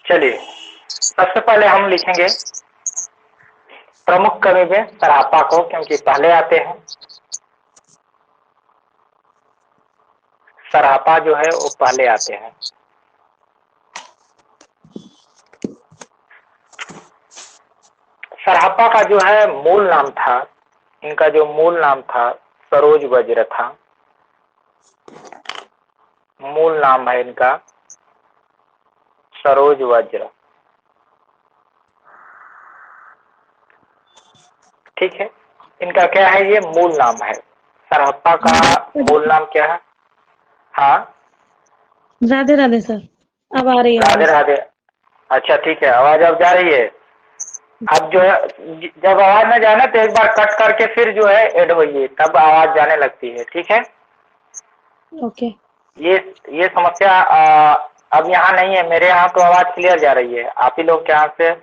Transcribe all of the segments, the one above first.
चलिए, सबसे पहले हम लिखेंगे प्रमुख कवि में सरापा को, क्योंकि पहले आते हैं। सरापा जो है वो पहले आते हैं। सरापा का जो है मूल नाम था, इनका जो मूल नाम था सरोज वज्र था। मूल नाम है इनका सरोज वज्र। ठीक है, इनका क्या है, ये मूल नाम है। सरापा का मूल नाम क्या है? हाँ, राधे राधे सर, अब आ रही है राधे आवाज। राधे। अच्छा ठीक है, आवाज अब जा रही है। अब जो है, जब आवाज न जाने तो एक बार कट करके फिर जो है ऐड होइए, तब आवाज जाने लगती है। ठीक है, ओके। ये समस्या अब यहाँ नहीं है। मेरे यहाँ तो आवाज क्लियर जा रही है, आप ही लोग के यहाँ से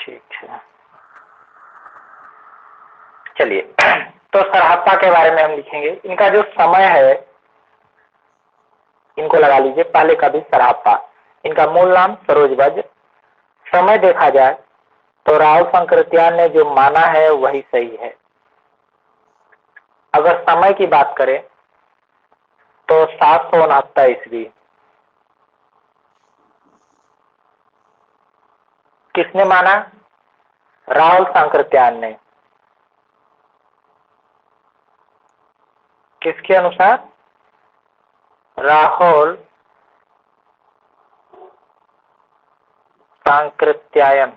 ठीक है। चलिए, तो सराहता के बारे में हम लिखेंगे। इनका जो समय है, इनको लगा लीजिए पहले कवि सराहता। इनका मूल नाम सरोज वज्र। समय देखा जाए तो राव शंकरत्यान ने जो माना है वही सही है। अगर समय की बात करें तो 769 ईस्वी। किसने माना? राहुल शंकरत्यान ने। किसके अनुसार? राहुल सांकृत्यायन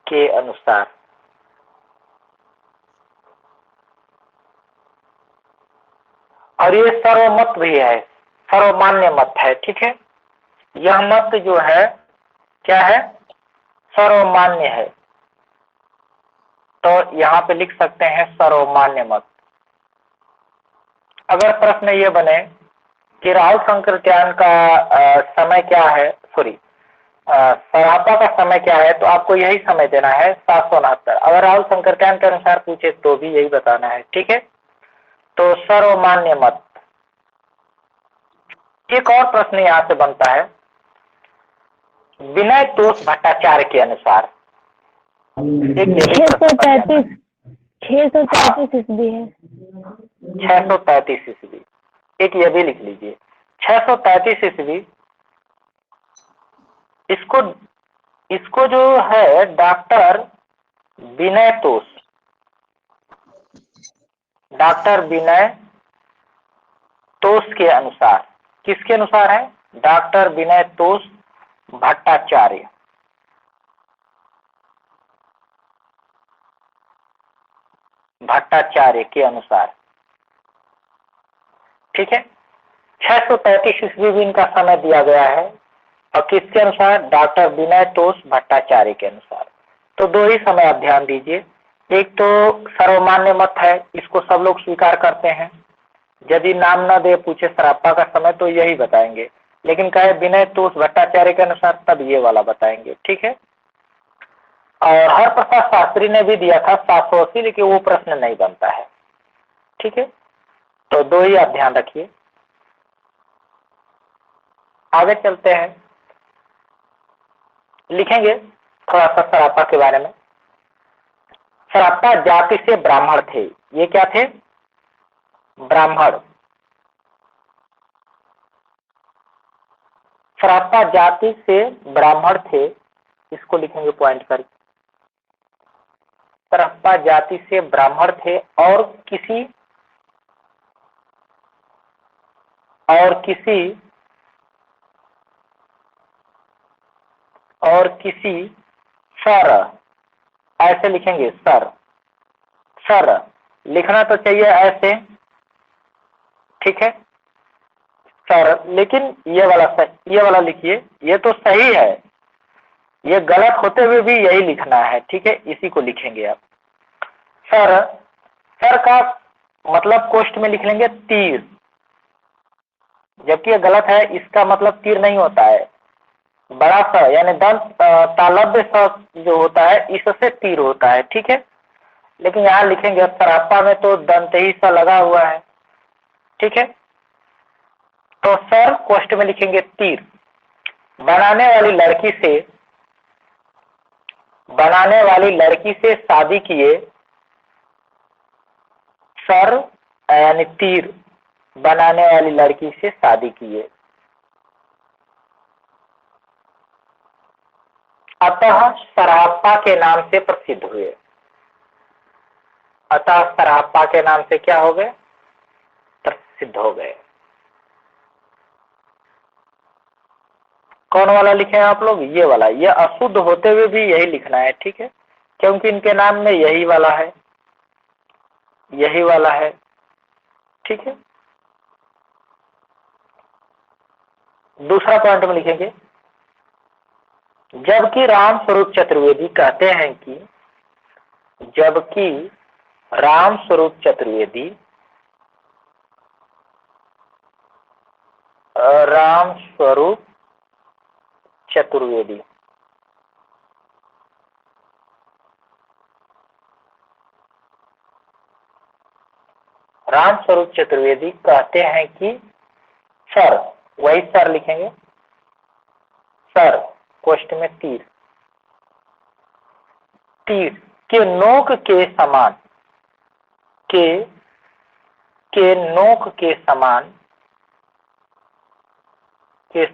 के अनुसार। और ये सर्वमत भी है, सर्वमान्य मत है। ठीक है, यह मत जो है क्या है? सर्वमान्य है। तो यहाँ पे लिख सकते हैं सर्वमान्य मत। अगर प्रश्न ये बने कि राहुल शंकरत्यान का समय क्या है, सॉरी सरापा का समय क्या है, तो आपको यही समय देना है 769। अगर राहुल शंकरत्यान के अनुसार पूछे तो भी यही बताना है। ठीक है, तो सर्वमान्य मत। एक और प्रश्न यहाँ से बनता है, विनय तोष भट्टाचार्य के अनुसार। 635 ईस्वी है। 635 ईस्वी। एक ये भी लिख लीजिए, 635 ईस्वी। इसको जो है डॉक्टर विनय तोष, डॉक्टर विनय तोष के अनुसार, किसके अनुसार है? डॉक्टर विनय तोष भट्टाचार्य। भट्टाचार्य के अनुसार। ठीक है, 635 ईस्वी भी इनका समय दिया गया है। और किसके अनुसार? डॉक्टर विनय तोष भट्टाचार्य के अनुसार। तो दो ही समय आप ध्यान दीजिए। एक तो सर्वमान्य मत है, इसको सब लोग स्वीकार करते हैं। यदि नाम न दे पूछे सरापा का समय तो यही बताएंगे, लेकिन कहे विनय तोष भट्टाचार्य के अनुसार तब ये वाला बताएंगे। ठीक है, और हर प्रसाद शास्त्री ने भी दिया था 780, लेकिन वो प्रश्न नहीं बनता है। ठीक है, तो दो ही आप ध्यान रखिए। आगे चलते हैं, लिखेंगे थोड़ा सा सरापा के बारे में। सरापा जाति से ब्राह्मण थे। ये क्या थे? ब्राह्मण। सरापा जाति से ब्राह्मण थे, इसको लिखेंगे पॉइंट करके। सरापा जाति से ब्राह्मण थे और किसी सर, ऐसे लिखेंगे सर। सर लिखना तो चाहिए ऐसे। ठीक है सर, लेकिन ये वाला लिखिए, ये तो सही है। ये गलत होते हुए भी यही लिखना है। ठीक है, इसी को लिखेंगे आप। सर, सर का मतलब कोष्ठ में लिख लेंगे तीर, जबकि ये गलत है। इसका मतलब तीर नहीं होता है, बड़ा सा यानी दंत तालव्य सा जो होता है, इससे तीर होता है। ठीक है, लेकिन यहाँ लिखेंगे सरापा में तो दंत ही सा लगा हुआ है, ठीक है। तो सर कोष्ठ में लिखेंगे तीर। बनाने वाली लड़की से शादी किए, सर यानी तीर बनाने वाली लड़की से शादी किए। अतः सरापा के नाम से प्रसिद्ध हुए। अतः सरापा के नाम से क्या हो गए? प्रसिद्ध हो गए। कौन वाला लिखे हैं आप लोग? ये वाला। ये अशुद्ध होते हुए भी यही लिखना है, ठीक है, क्योंकि इनके नाम में यही वाला है, यही वाला है, ठीक है। दूसरा पॉइंट में लिखेंगे, जबकि राम स्वरूप चतुर्वेदी कहते हैं कि, जबकि राम स्वरूप चतुर्वेदी, राम स्वरूप चतुर्वेदी राम स्वरूप चतुर्वेदी कहते हैं कि सर, वही सर लिखेंगे, सर कोष्ठ में तीर, तीर के नोक के समान, के नोक के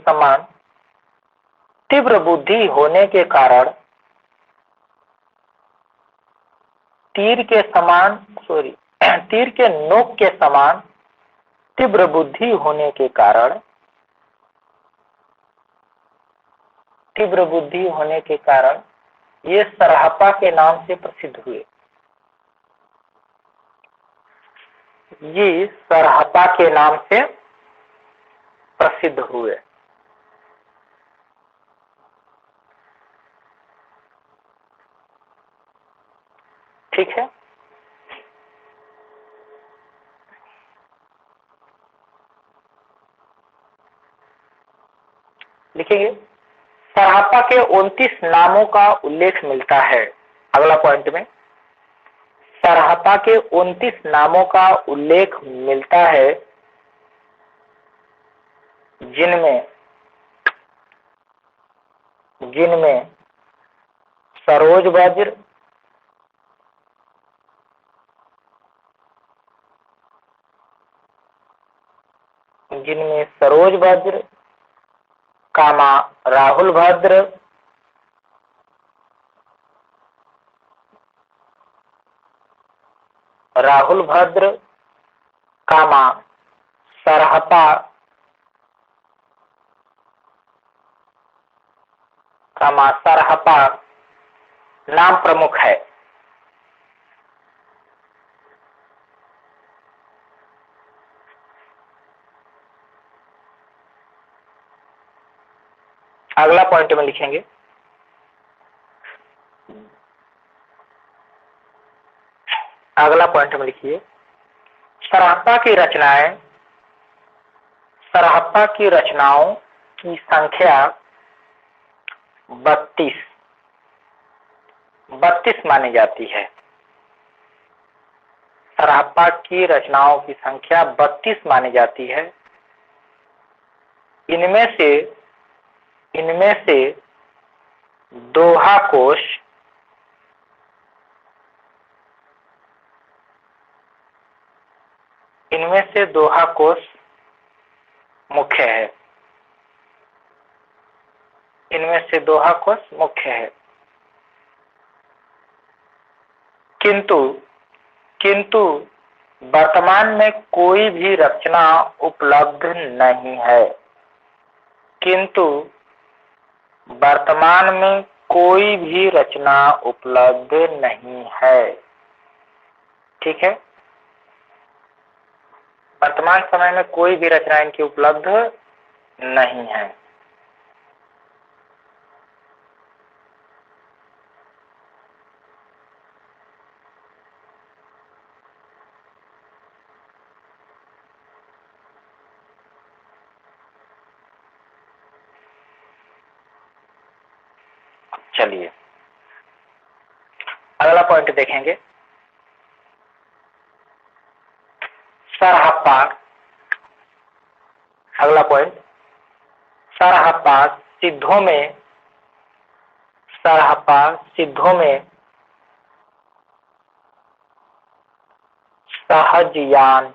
समान तीव्र बुद्धि होने के कारण, तीर के नोक के समान तीव्र बुद्धि होने के कारण, ये सरापा के नाम से प्रसिद्ध हुए। ये सरापा के नाम से प्रसिद्ध हुए। ठीक है। लिखेंगे, सरापा के 29 नामों का उल्लेख मिलता है। अगला पॉइंट में, सरापा के 29 नामों का उल्लेख मिलता है, जिनमें सरोज वज्र, कामा राहुल भद्र, कामा सरहपा नाम प्रमुख है। अगला पॉइंट में लिखेंगे, अगला पॉइंट में लिखिए, सरापा की रचनाओं की संख्या 32 मानी जाती है। सरापा की रचनाओं की संख्या 32 मानी जाती है। इनमें से दोहा कोश मुख्य है। किंतु वर्तमान में कोई भी रचना उपलब्ध नहीं है। ठीक है, वर्तमान समय में कोई भी रचना इनकी उपलब्ध नहीं है। चलिए अगला पॉइंट देखेंगे, सरहप्पा, अगला पॉइंट, सरहप्पा सिद्धों में, सरहप्पा सिद्धों में सहजयान,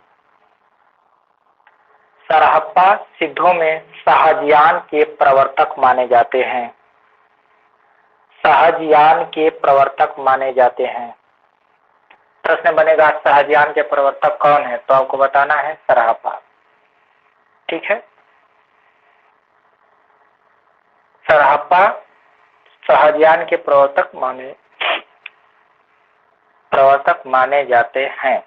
सरहप्पा सिद्धों में सहजयान के प्रवर्तक माने जाते हैं, सहजयान के प्रवर्तक माने जाते हैं। प्रश्न बनेगा सहजयान के प्रवर्तक कौन है, तो आपको बताना है सरहप्पा। ठीक है, सरहप्पा सहजयान के प्रवर्तक माने जाते हैं।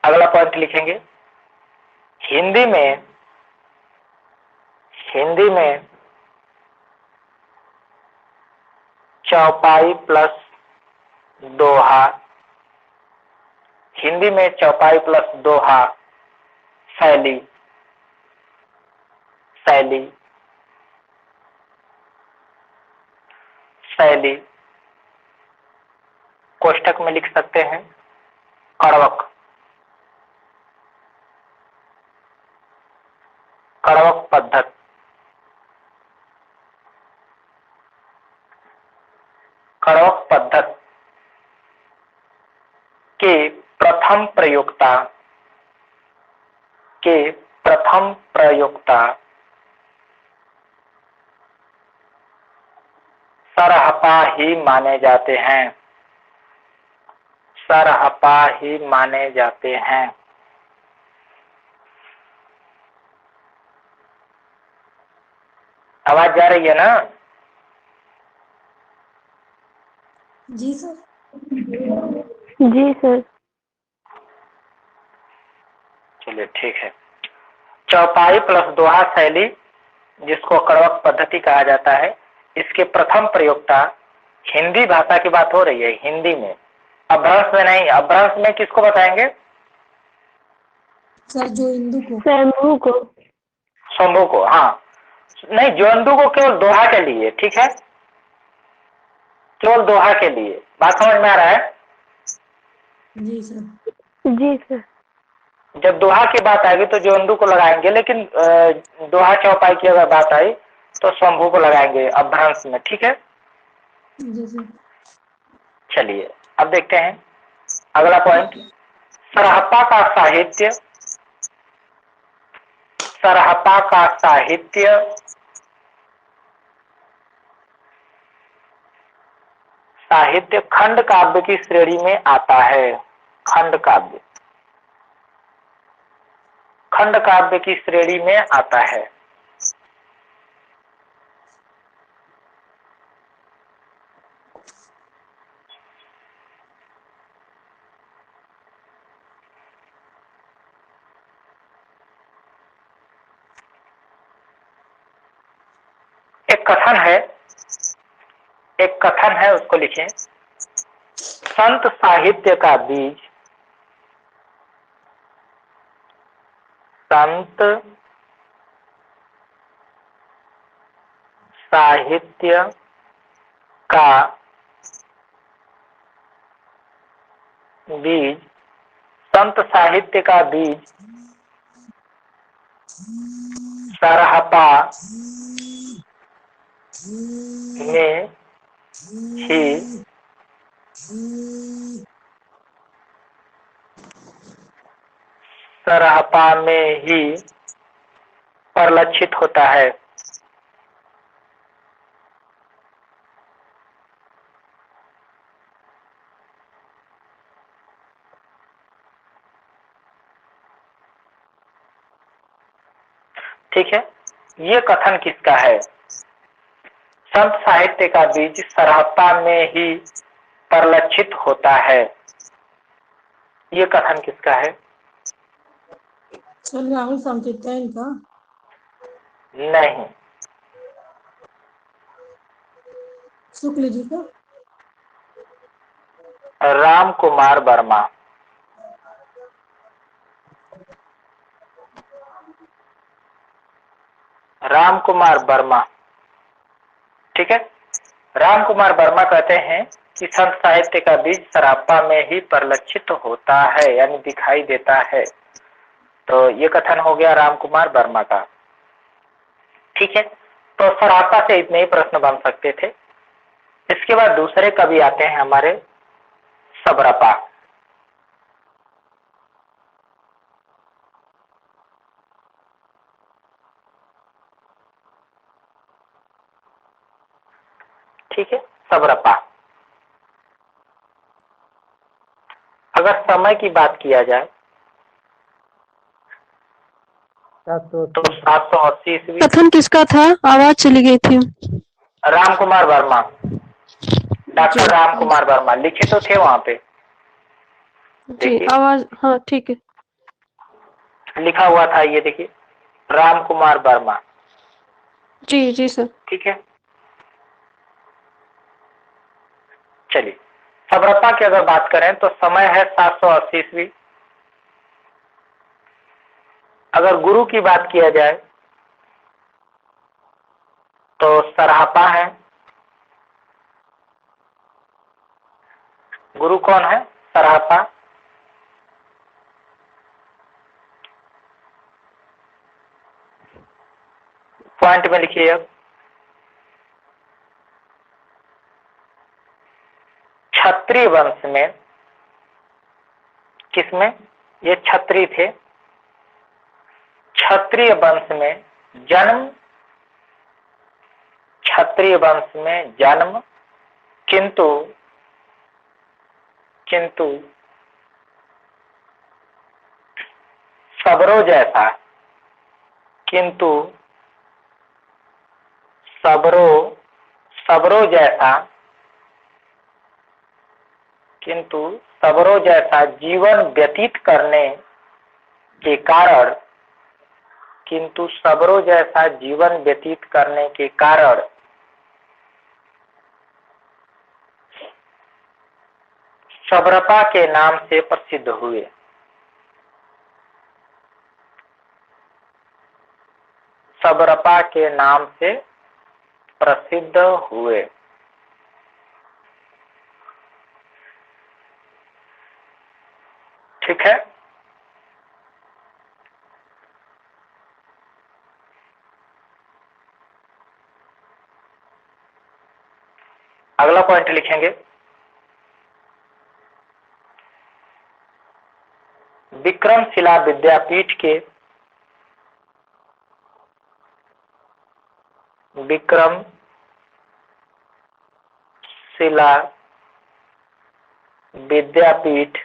अगला पॉइंट लिखेंगे, हिंदी में चौपाई प्लस दोहा, हिंदी में चौपाई प्लस दोहा शैली कोष्टक में लिख सकते हैं कड़वक पद्धत, कड़वक पद्धत के प्रथम प्रयोक्ता सरहप्पा ही माने जाते हैं, सरहप्पा ही माने जाते हैं। आवाज जा रही है ना? जी सर। जी सर। चलिए ठीक है। चौपाई प्लस दोहा शैली, जिसको कड़वक पद्धति कहा जाता है, इसके प्रथम प्रयोक्ता, हिंदी भाषा की बात हो रही है, हिंदी में, अपभ्रंश में नहीं। अपभ्रंश में किसको बताएंगे? सर जोइंदू को। शंभू को। शंभू को, हाँ नहीं, जोइंदू को केवल दोहा के लिए, ठीक है, केवल दोहा के लिए। बात समझ में आ रहा है? जी सर। जी सर। जब दोहा की बात आएगी तो जोइंदू को लगाएंगे, लेकिन दोहा चौपाई की अगर बात आई तो शंभू को लगाएंगे अपभ्रंश में, ठीक है। जी सर। चलिए अब देखते हैं अगला पॉइंट, सरहप्पा का साहित्य, सरहप्पा का साहित्य खंड काव्य की श्रेणी में आता है, खंड काव्य की श्रेणी में आता है। एक कथन है, उसको लिखें, संत साहित्य का बीज, संत साहित्य का बीज, संत साहित्य का बीज सरहप्पा में ही परिलक्षित होता है। ठीक है, ये कथन किसका है? संत साहित्य का बीज सरहप्पा में ही परिलक्षित होता है, ये कथन किसका है? सर राहुल सांकृत्यायन का। नहीं, शुक्ल जी का। राम कुमार वर्मा। राम कुमार वर्मा, ठीक है। राम कुमार वर्मा कहते हैं कि संत साहित्य का बीज सरापा में ही परिलक्षित होता है, यानी दिखाई देता है। तो ये कथन हो गया राम कुमार वर्मा का। ठीक है, तो सरापा से इतने ही प्रश्न बन सकते थे। इसके बाद दूसरे कवि आते हैं हमारे सबरपा। ठीक है, सबरपा। अगर समय की बात किया जाए तो 780 ईस्वी। कथन किसका था? आवाज चली गई थी। राम कुमार वर्मा, डॉक्टर राम कुमार वर्मा लिखे तो थे वहां पे, जी आवाज, हाँ ठीक है, लिखा हुआ था, ये देखिए राम कुमार वर्मा। जी जी सर। ठीक है, चलिए सबरपा की अगर बात करें तो समय है 780 ईस्वी। अगर गुरु की बात किया जाए तो सरहापा है। गुरु कौन है? सरहापा। पॉइंट में लिखिए अब, क्षत्रिय वंश में, किसमें? ये क्षत्रिय थे। क्षत्रिय वंश में जन्म, क्षत्रिय वंश में जन्म, किंतु सबरो जैसा, किंतु सबरो जैसा, किंतु सबरो जैसा जीवन व्यतीत करने के कारण, किंतु सबरो जैसा जीवन व्यतीत करने के कारण सबरपा के नाम से प्रसिद्ध हुए। सबरपा के नाम से प्रसिद्ध हुए। ठीक है, अगला पॉइंट लिखेंगे, विक्रमशिला विद्यापीठ के, विक्रमशिला विद्यापीठ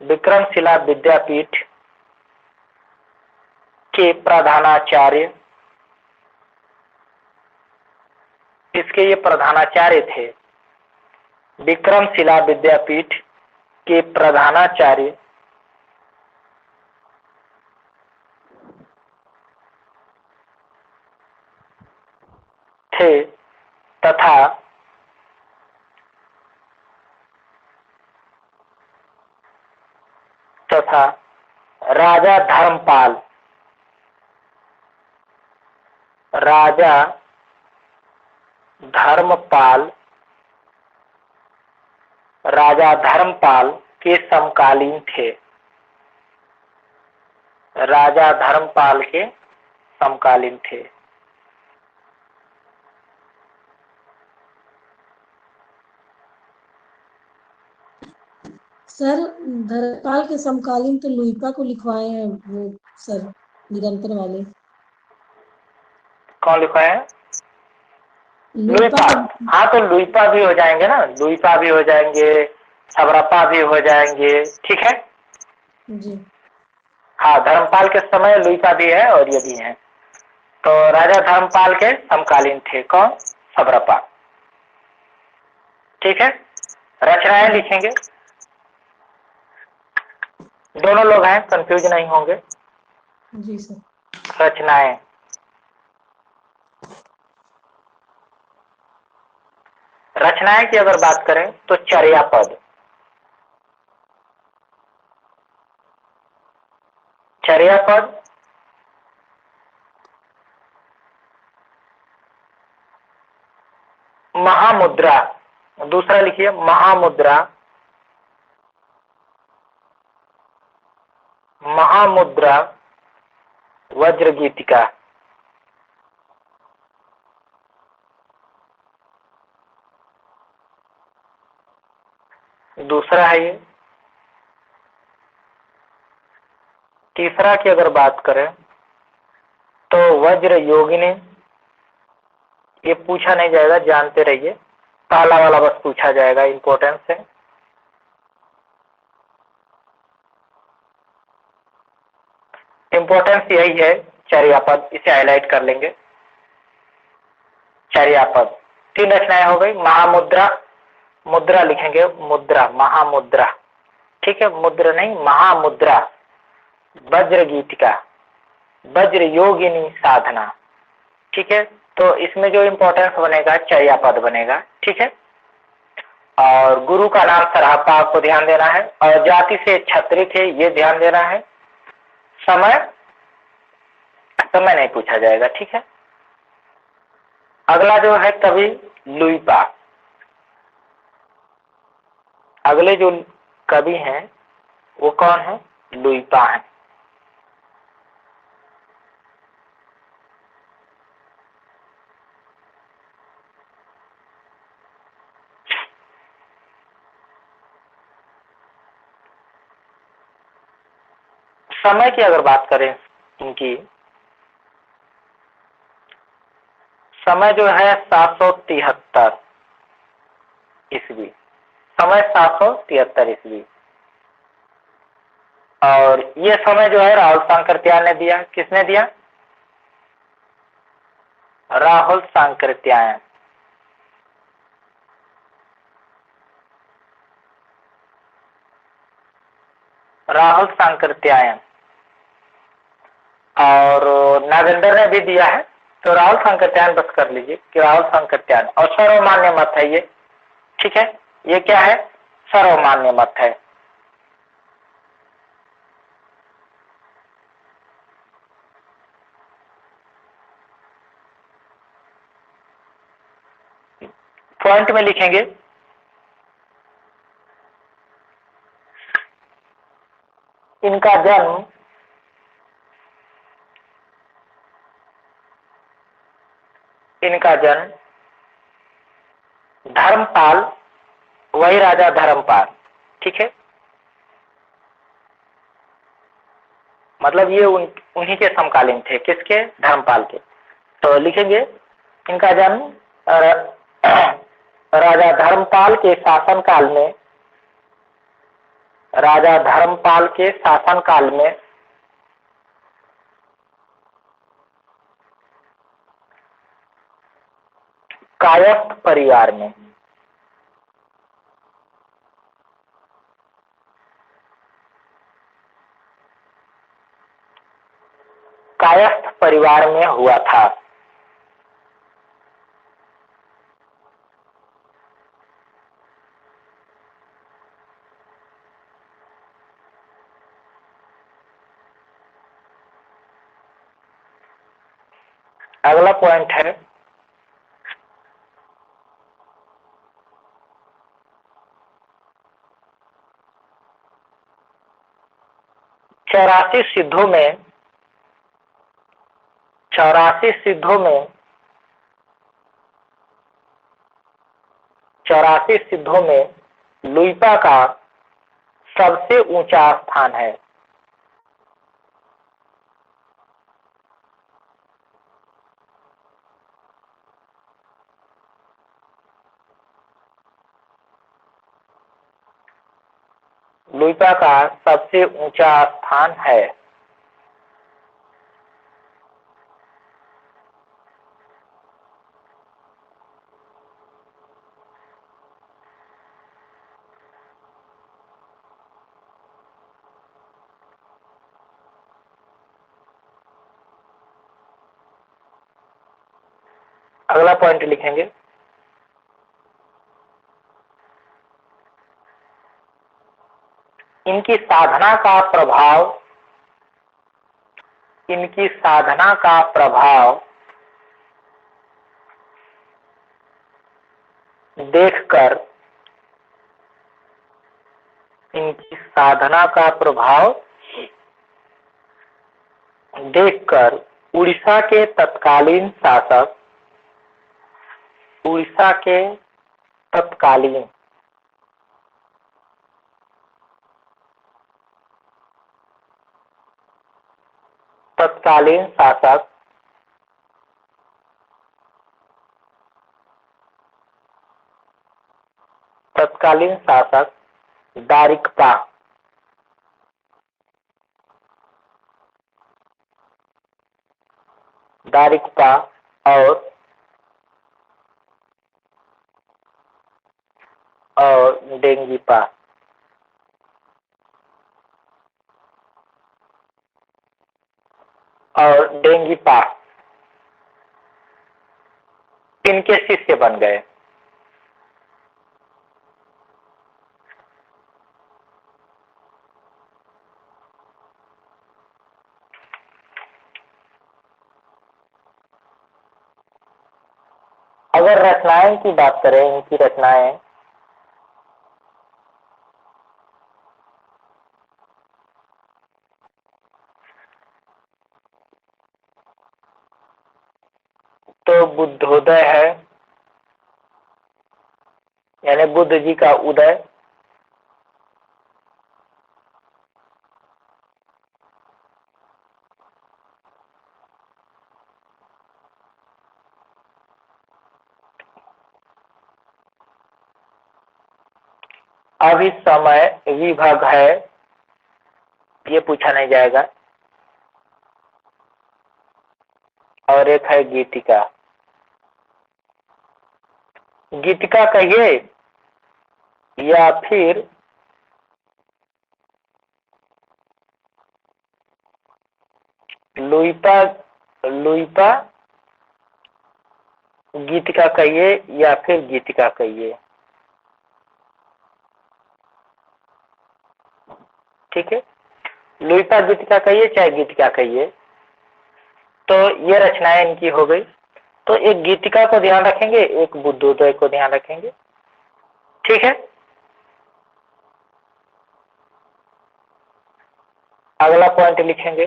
विक्रमशिला विद्यापीठ के प्रधानाचार्य, इसके ये प्रधानाचार्य थे। विक्रमशिला विद्यापीठ के प्रधानाचार्य थे तथा राजा धर्मपाल, राजा धर्मपाल, राजा धर्मपाल के समकालीन थे। राजा धर्मपाल के समकालीन थे। सर धर्मपाल के समकालीन तो लुइपा को लिखवाए हैं वो सर, निरंतर वाले। कौन लिखवाए हैं? लुइपा। लुइपा हाँ, तो लुइपा भी हो जाएंगे ना, लुइपा भी हो जाएंगे, सबरपा भी हो जाएंगे। ठीक है, जी। हाँ, धर्मपाल के समय लुइपा भी है और ये भी है। तो राजा धर्मपाल के समकालीन थे कौन? सबरपा। ठीक है, रचनाएं लिखेंगे, दोनों लोग हैं, कंफ्यूज नहीं होंगे। जी सर। रचनाएं, रचनाएं की अगर बात करें तो चर्यापद, चर्यापद, महामुद्रा, दूसरा लिखिए महामुद्रा, महामुद्रा वज्रगीतिका। दूसरा है ये। तीसरा की अगर बात करें तो वज्र योगिनी, ये पूछा नहीं जाएगा, जानते रहिए, पहला वाला बस पूछा जाएगा इंपॉर्टेंस से। इंपॉर्टेंस यही है, चर्यापद, इसे हाईलाइट कर लेंगे। चर्यापद 3 रचनाएं हो गई। महामुद्रा, मुद्रा लिखेंगे, मुद्रा, महामुद्रा, ठीक है, मुद्रा नहीं, महामुद्रा, वज्र गीतिका, वज्र योगिनी साधना, ठीक है। तो इसमें जो इंपॉर्टेंस बनेगा चर्यापद बनेगा, ठीक है। और गुरु का नाम सरहप्पा, आपको ध्यान देना है, और जाति से क्षत्रिय थे, ये ध्यान देना है। समय, समय नहीं पूछा जाएगा, ठीक है। अगला जो है कवि लुइपा। अगले जो कवि हैं वो कौन है? लुइपा है। समय की अगर बात करें इनकी, समय जो है 773 ईस्वी, समय 773 ईस्वी। और ये समय जो है राहुल सांकृत्यायन ने दिया। किसने दिया? राहुल सांकृत्यायन। राहुल सांकृत्यायन। और नागेंद्र ने भी दिया है, तो राहुल सांकृत्यायन बस कर लीजिए कि राहुल सांकृत्यायन, और सर्वमान्य मत है ये, ठीक है। ये क्या है? सर्वमान्य मत है। पॉइंट में लिखेंगे इनका जन्म धर्मपाल, वही राजा धर्मपाल, ठीक है। मतलब ये उन्हीं के समकालीन थे। किसके? धर्मपाल के। तो लिखेंगे इनका जन्म राजा धर्मपाल के शासनकाल में, राजा धर्मपाल के शासनकाल में कायस्थ परिवार में। कायस्थ परिवार में हुआ था। अगला पॉइंट है चौरासी सिद्धों में, 84 सिद्धों में, 84 सिद्धों में लुइपा का सबसे ऊंचा स्थान है। लुइपा का सबसे ऊंचा स्थान है। अगला पॉइंट लिखेंगे इनकी साधना का प्रभाव, इनकी साधना का प्रभाव देखकर इनकी साधना का प्रभाव देखकर उड़ीसा के तत्कालीन शासक, उड़ीसा के तत्कालीन शासक दारिकपा और डेंगीपा इनके शिष्य बन गए। अगर रचनाएं की बात करें, इनकी रचनाएं तो बुद्धोदय है, यानी बुद्ध जी का उदय, अभी समय विभग है, ये पूछा नहीं जाएगा, और एक है गीतिका। गीतिका कहिए या फिर लुईपा गीतिका कहिए या फिर गीतिका कहिए, ठीक है। लुईपा गीतिका कहिए चाहे गीतिका कहिए, तो ये रचनाएं इनकी हो गई। तो एक गीतिका को ध्यान रखेंगे, एक बुद्धोदय को ध्यान रखेंगे, ठीक है। अगला पॉइंट लिखेंगे,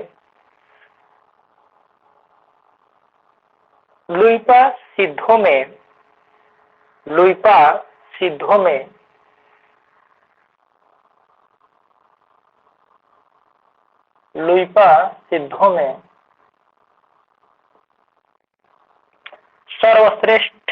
लुईपा सिद्धों में सर्वश्रेष्ठ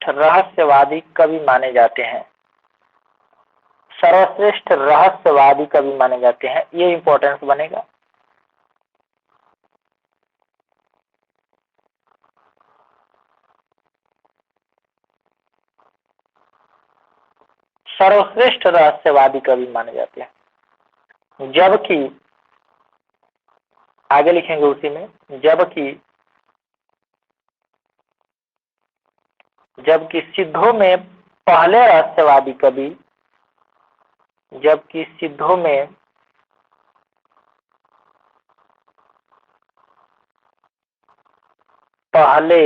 रहस्यवादी कवि माने जाते हैं। सर्वश्रेष्ठ रहस्यवादी कवि माने जाते हैं, ये इंपॉर्टेंस बनेगा। सर्वश्रेष्ठ रहस्यवादी कवि माने जाते हैं, जबकि आगे लिखेंगे उसी में, जबकि सिद्धों में पहले रहस्यवादी कवि, जबकि सिद्धों में पहले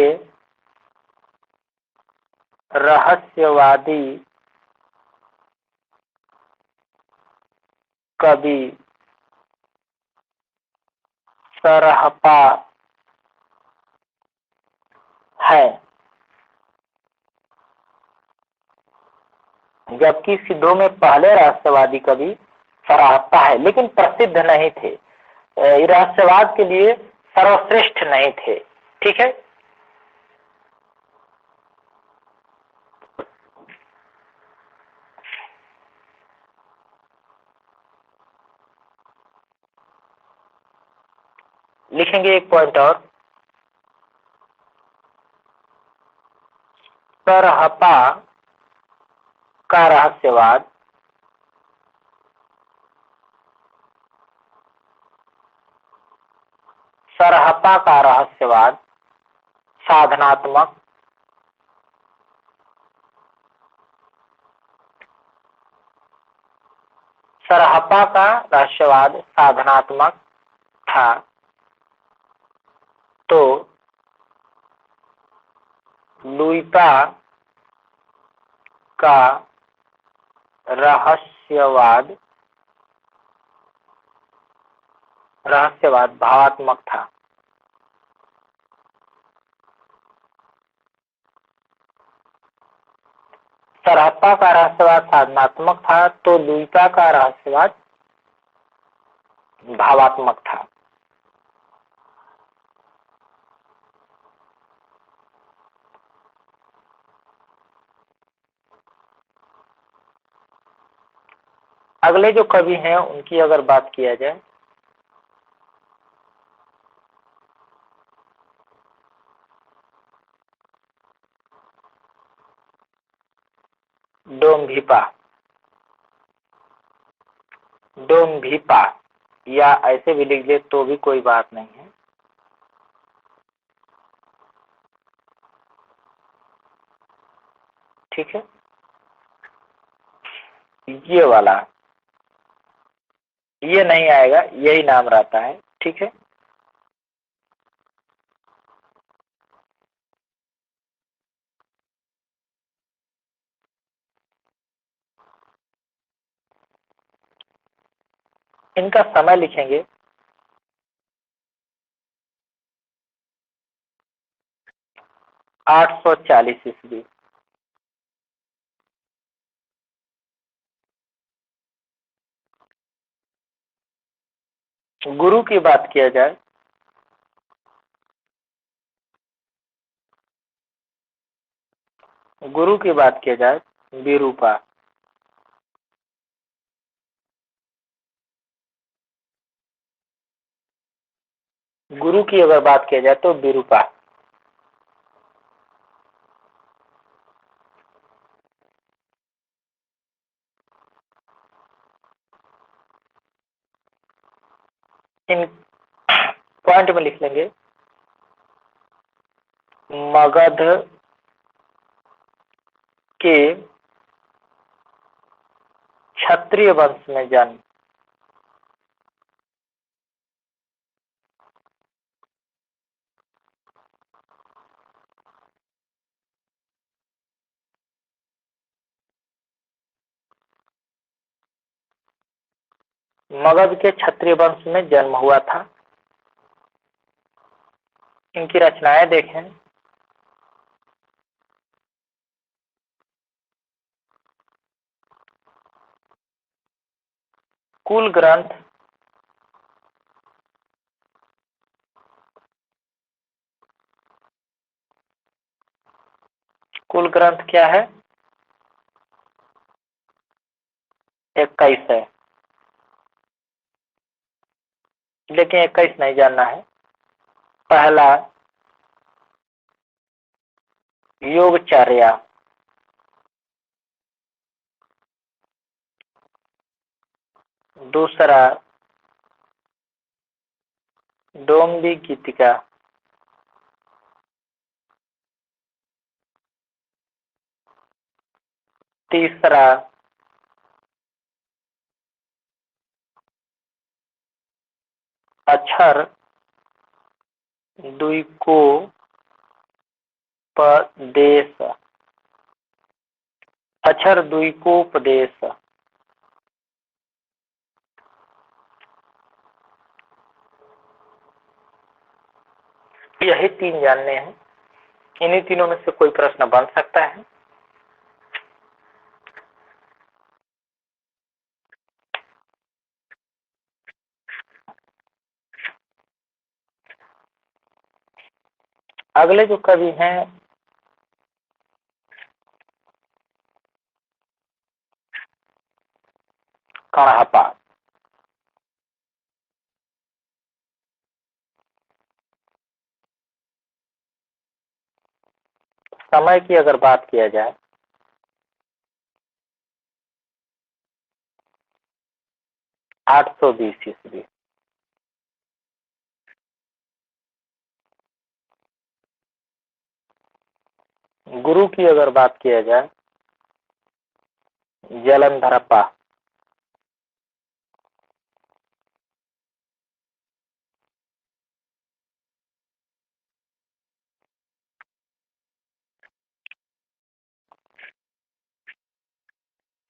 रहस्यवादी कवि सरहपा है, जबकि सिद्धों में पहले रहस्यवादी कवि सरहपा है, लेकिन प्रसिद्ध नहीं थे, रहस्यवाद के लिए सर्वश्रेष्ठ नहीं थे, ठीक है। लिखेंगे एक पॉइंट और, सरहपा का रहस्यवाद साधनात्मक सरहप्पा का रहस्यवाद साधनात्मक था तो लुइपा का रहस्यवाद भावात्मक था। सरहप्पा का रहस्यवाद साधनात्मक था तो लुइपा का रहस्यवाद भावात्मक था। अगले जो कवि हैं उनकी अगर बात किया जाए, डोंगभीपा या ऐसे भी लिख ले तो भी कोई बात नहीं है। ठीक है, ये वाला ये नहीं आएगा, यही नाम रहता है। ठीक है, इनका समय लिखेंगे 840 ईस्वी। गुरु की बात किया जाए, विरूपा। गुरु की अगर बात किया जाए तो विरूपा। इन पॉइंट में लिख लेंगे मगध के क्षत्रिय वंश में जन्म। मगध के क्षत्रिय वंश में जन्म हुआ था। इनकी रचनाएं देखें, कुल ग्रंथ, क्या है? 21 है, लेकिन 21 नहीं जानना है। पहला योगचर्या, दूसरा डोंबी गीतिका, तीसरा अक्षर द्विकोपदेश, यही 3 जानने हैं। इन्हीं तीनों में से कोई प्रश्न बन सकता है। अगले जो कवि हैं कणहप्पा। समय की अगर बात किया जाए, 820 ईस्वी। गुरु की अगर बात किया जाए, जलंधरप्पा।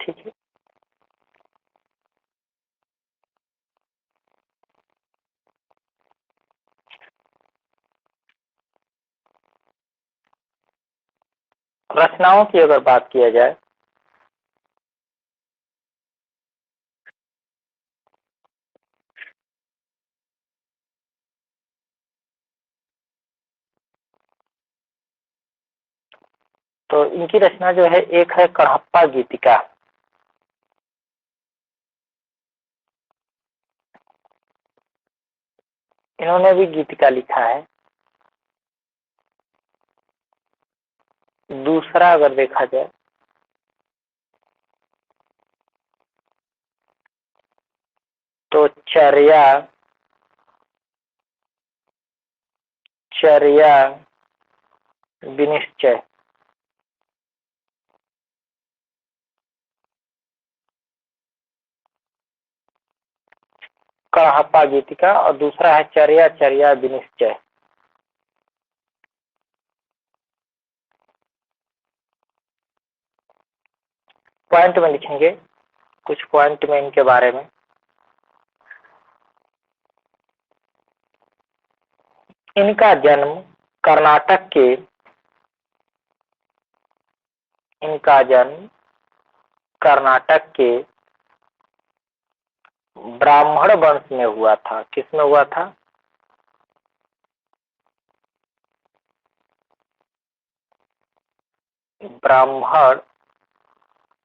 कीजिए। रचनाओं की अगर बात किया जाए तो इनकी रचना जो है, एक है कड़हप्पा गीतिका। इन्होंने भी गीतिका लिखा है। दूसरा अगर देखा जाए तो चर्या चर्या विनिश्चय। कड़हप्पा गीतिका और दूसरा है चर्या चर्या विनिश्चय। पॉइंट में लिखेंगे, कुछ पॉइंट में इनके बारे में। इनका जन्म कर्नाटक के इनका जन्म कर्नाटक के ब्राह्मण वंश में हुआ था। किसमें हुआ था? ब्राह्मण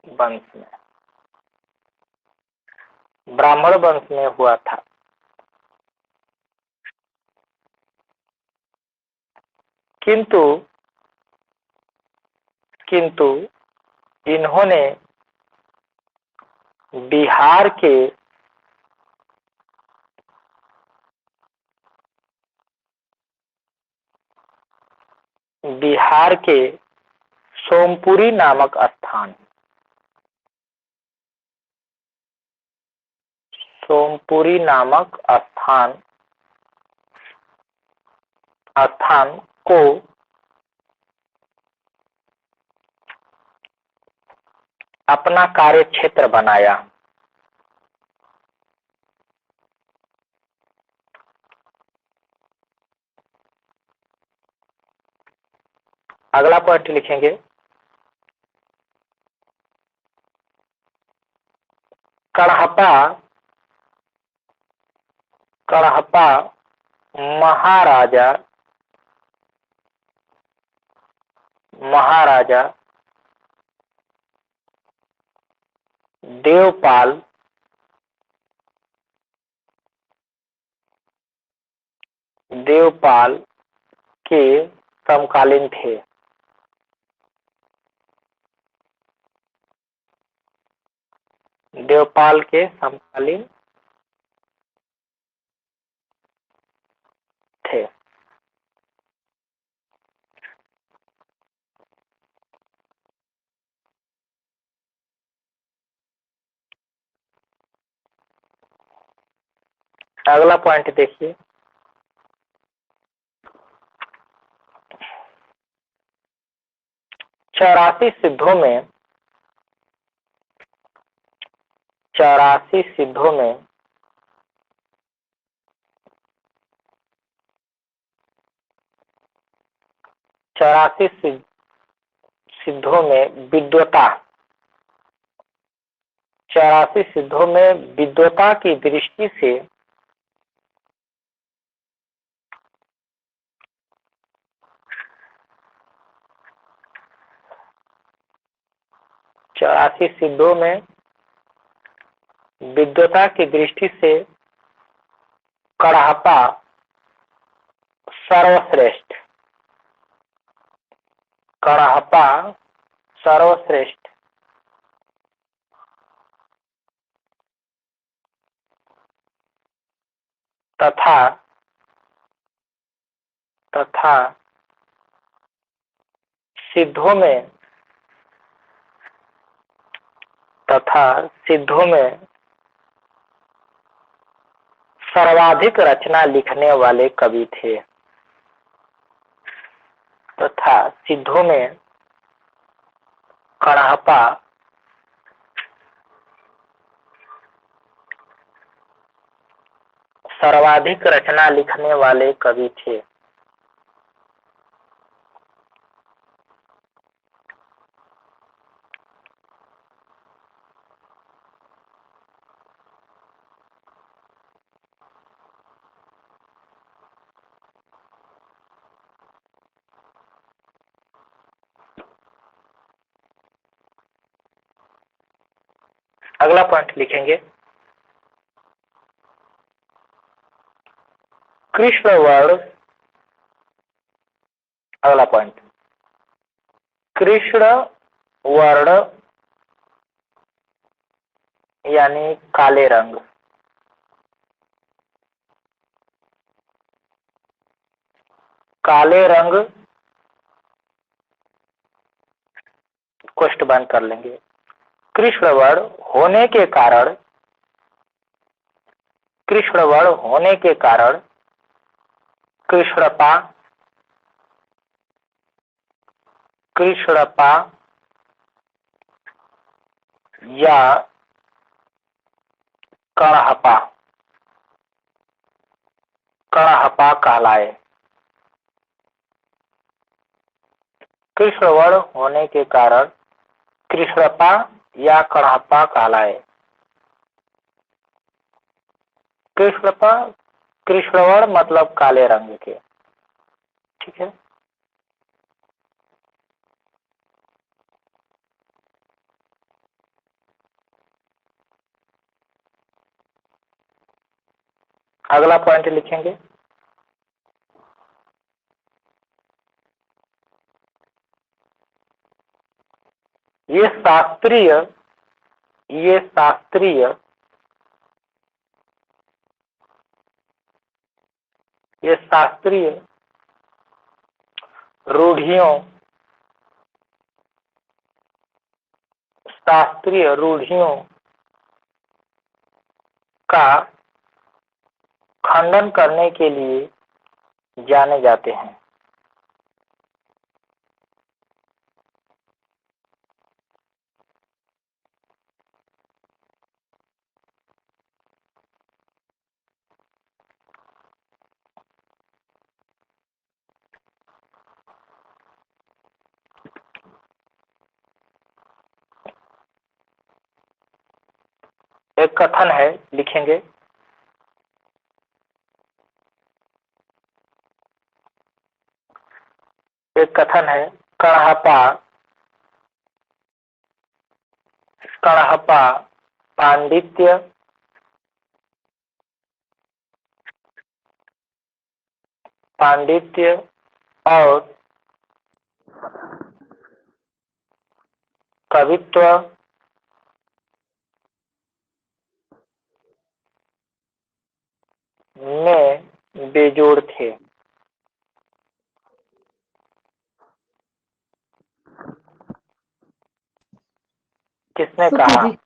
वंश में, ब्राह्मण वंश में हुआ था। किंतु किंतु इन्होंने बिहार के सोमपुरी नामक स्थान सोमपुरी नामक स्थान को अपना कार्य क्षेत्र बनाया। अगला पॉइंट लिखेंगे, कड़हप्पा महाराजा देवपाल के समकालीन थे। देवपाल के समकालीन थे। अगला पॉइंट देखिए, 84 सिद्धों में 84 सिद्धों में विद्वता 84 सिद्धों में विद्वता की दृष्टि से 84 सिद्धों में विद्वता की दृष्टि से कड़हप्पा सर्वश्रेष्ठ तथा सिद्धों में सर्वाधिक रचना लिखने वाले कवि थे। तथा सिद्धों में कड़हप्पा सर्वाधिक रचना लिखने वाले कवि थे? अगला पॉइंट लिखेंगे, कृष्णवर्ण। अगला पॉइंट, कृष्ण वर्ण यानी काले रंग। काले रंग कोष्ठ बंद कर लेंगे। कृष्णवर्ण होने के कारण, कृष्णवर्ण होने के कारण कृष्णपा, कृष्णपा या कणहपा, कणहपा कहलाए। कृष्णवर्ण होने के कारण कृष्णपा या कणहपा कहलाए। कृष्णपा, कृष्णवर्ण मतलब काले रंग के। ठीक है, अगला पॉइंट लिखेंगे, ये शास्त्रीय, ये शास्त्रीय, ये शास्त्रीय रूढ़ियों, शास्त्रीय रूढ़ियों का खंडन करने के लिए जाने जाते हैं। एक कथन है, लिखेंगे, एक कथन है, कणहपा, कणहपा पांडित्य, पांडित्य और कवित्व में बेजोड़ थे। किसने शुक्ल कहा? जी,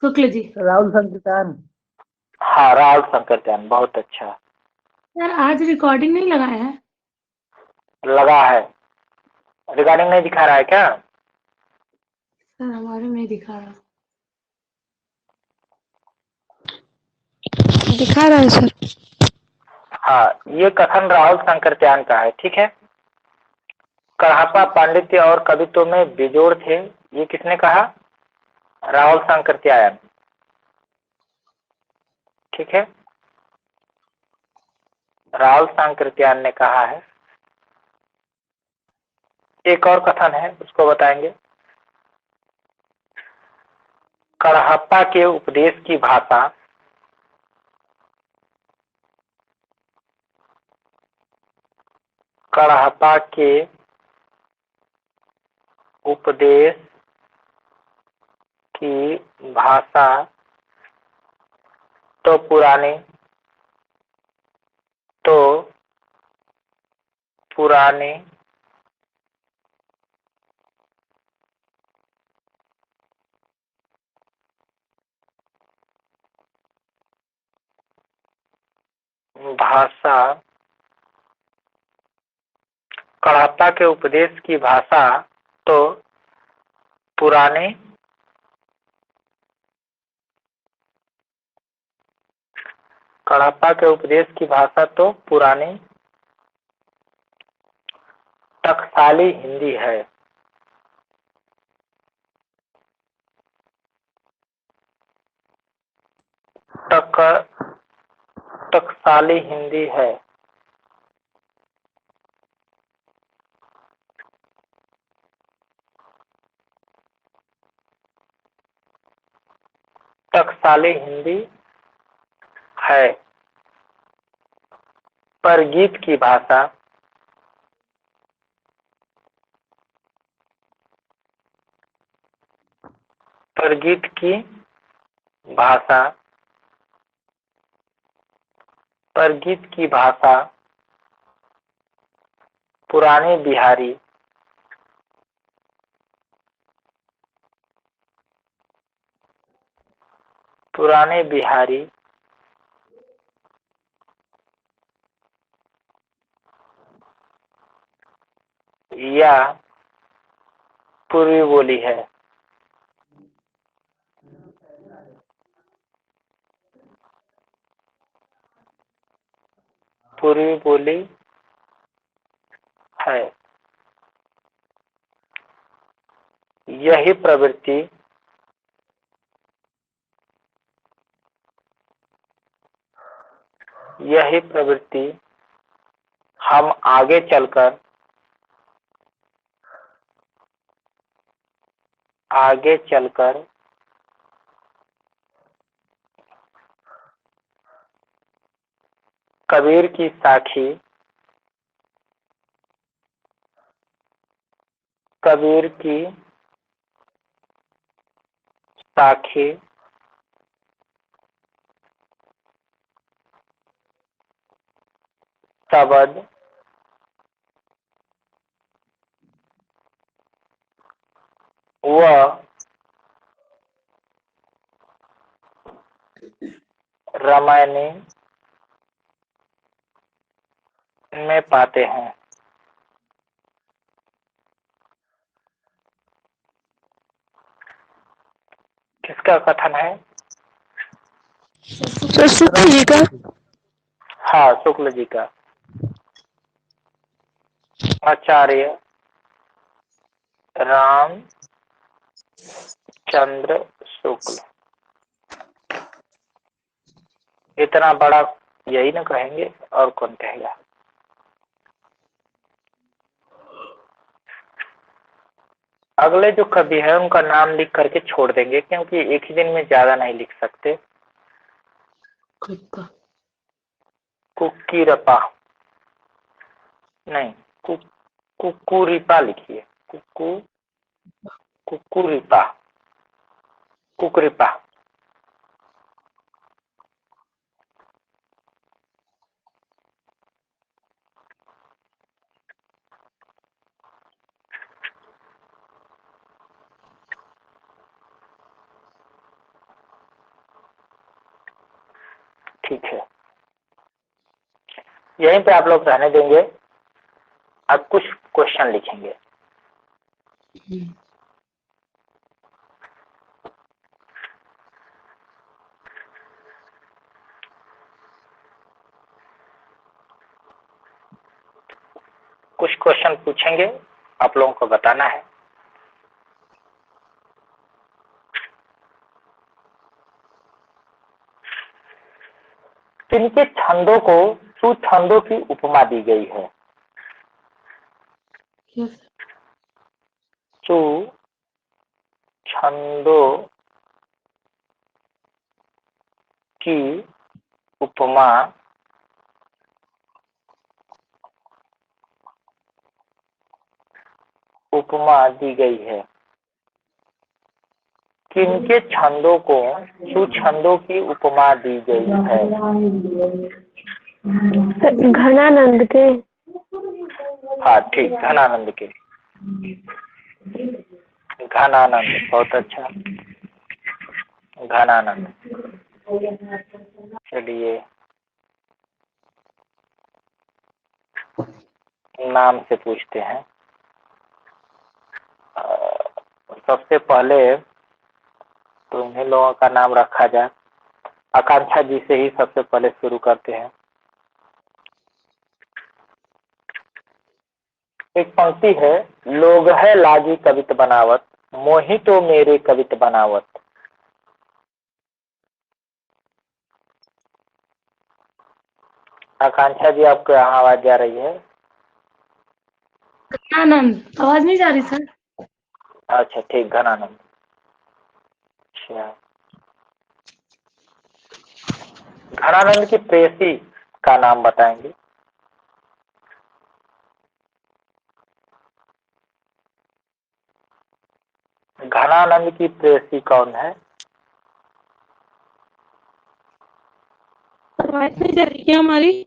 शुक्ल जी। राहुल संकीर्तन। हाँ, राहुल संकीर्तन, बहुत अच्छा। यार आज रिकॉर्डिंग नहीं लगाया है? लगा है। रिकॉर्डिंग नहीं दिखा रहा है क्या? सर हमारे में दिखा रहा। दिखा रहा है सर। हाँ, ये कथन राहुल संकीर्तन का है। ठीक है, कणहपा पांडित्य और कवित्व में बेजोड़ थे, ये किसने कहा? राहुल संकीर्तन। ठीक है, राहुल संकीर्तन ने कहा है। एक और कथन है, उसको बताएंगे। कणहप्पा के उपदेश की भाषा, कणहप्पा के उपदेश की भाषा तो पुरानी, तो पुरानी भाषा, कणहप्पा के उपदेश की भाषा तो पुराने कड़प्पा के उपदेश की भाषा तो पुरानी टकसाली हिंदी है। टकसाली हिंदी है। टकसाली हिंदी है। पर गीत की भाषा पर गीत की भाषा पर गीत की भाषा पुरानी बिहारी पुराने बिहारी या पूर्वी बोली है। पूर्वी बोली है। यही प्रवृत्ति हम आगे चलकर कबीर की साखी शब्द व रामायणी में पाते हैं। किसका कथन है? सर शुक्ल जी का। हाँ, शुक्ल जी का। आचार्य रामचंद्र शुक्ल। इतना बड़ा यही ना कहेंगे, और कौन कहेगा? अगले जो कवि है उनका नाम लिख करके छोड़ देंगे, क्योंकि एक ही दिन में ज्यादा नहीं लिख सकते। कुक्कीरपा नहीं, कुकुरिपा लिखिए। कुकुरिपा कुकुरिपा। ठीक है, यहीं पे आप लोग रहने देंगे। अब कुछ क्वेश्चन लिखेंगे। कुछ क्वेश्चन पूछेंगे, आप लोगों को बताना है। इनके छंदों को सुछंदों की उपमा दी गई है। सुछंदों की उपमा दी गई है। किनके छंदों को सुछंदों की उपमा दी गई है? घनानंद के। हाँ ठीक, घनानंद के। घनानंद, बहुत अच्छा, घनानंद। चलिए नाम से पूछते हैं। सबसे पहले तो इन्हीं लोगों का नाम रखा जाए। आकांक्षा जी से ही सबसे पहले शुरू करते हैं। एक पंक्ति है, लोग है लागी कवित बनावत, मोहि तो मेरे कवित बनावत। आकांक्षा जी आपको यहाँ आवाज जा रही है? घनानंद आवाज नहीं जा रही सर? अच्छा ठीक, घनानंद। अच्छा, घनानंद की प्रेयसी का नाम बताएंगे? घनानंद की प्रेयसी कौन है? आवाज नहीं जा रही क्या हमारी?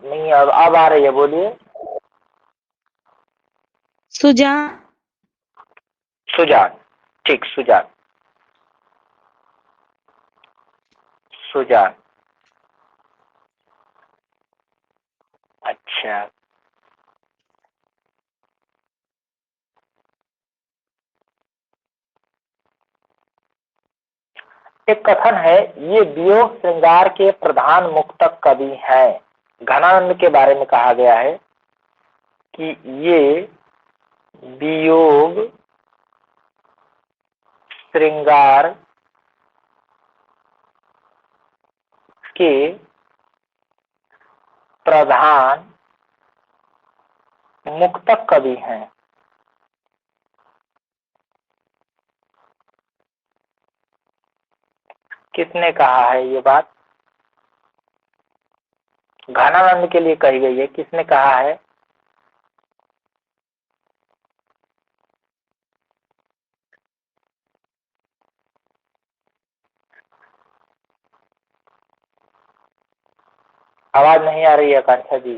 नहीं, अब आ रही है, बोलिए। सुजान। सुजान, ठीक, सुजान। सुजान, अच्छा। एक कथन है, ये वियोग श्रृंगार के प्रधान मुक्तक कवि हैं। घनानंद के बारे में कहा गया है कि ये वियोग श्रृंगार के प्रधान मुक्तक कवि हैं। किसने कहा है ये बात? घनानंद के लिए कही गई है, किसने कहा है? आवाज नहीं आ रही है आकांक्षा जी?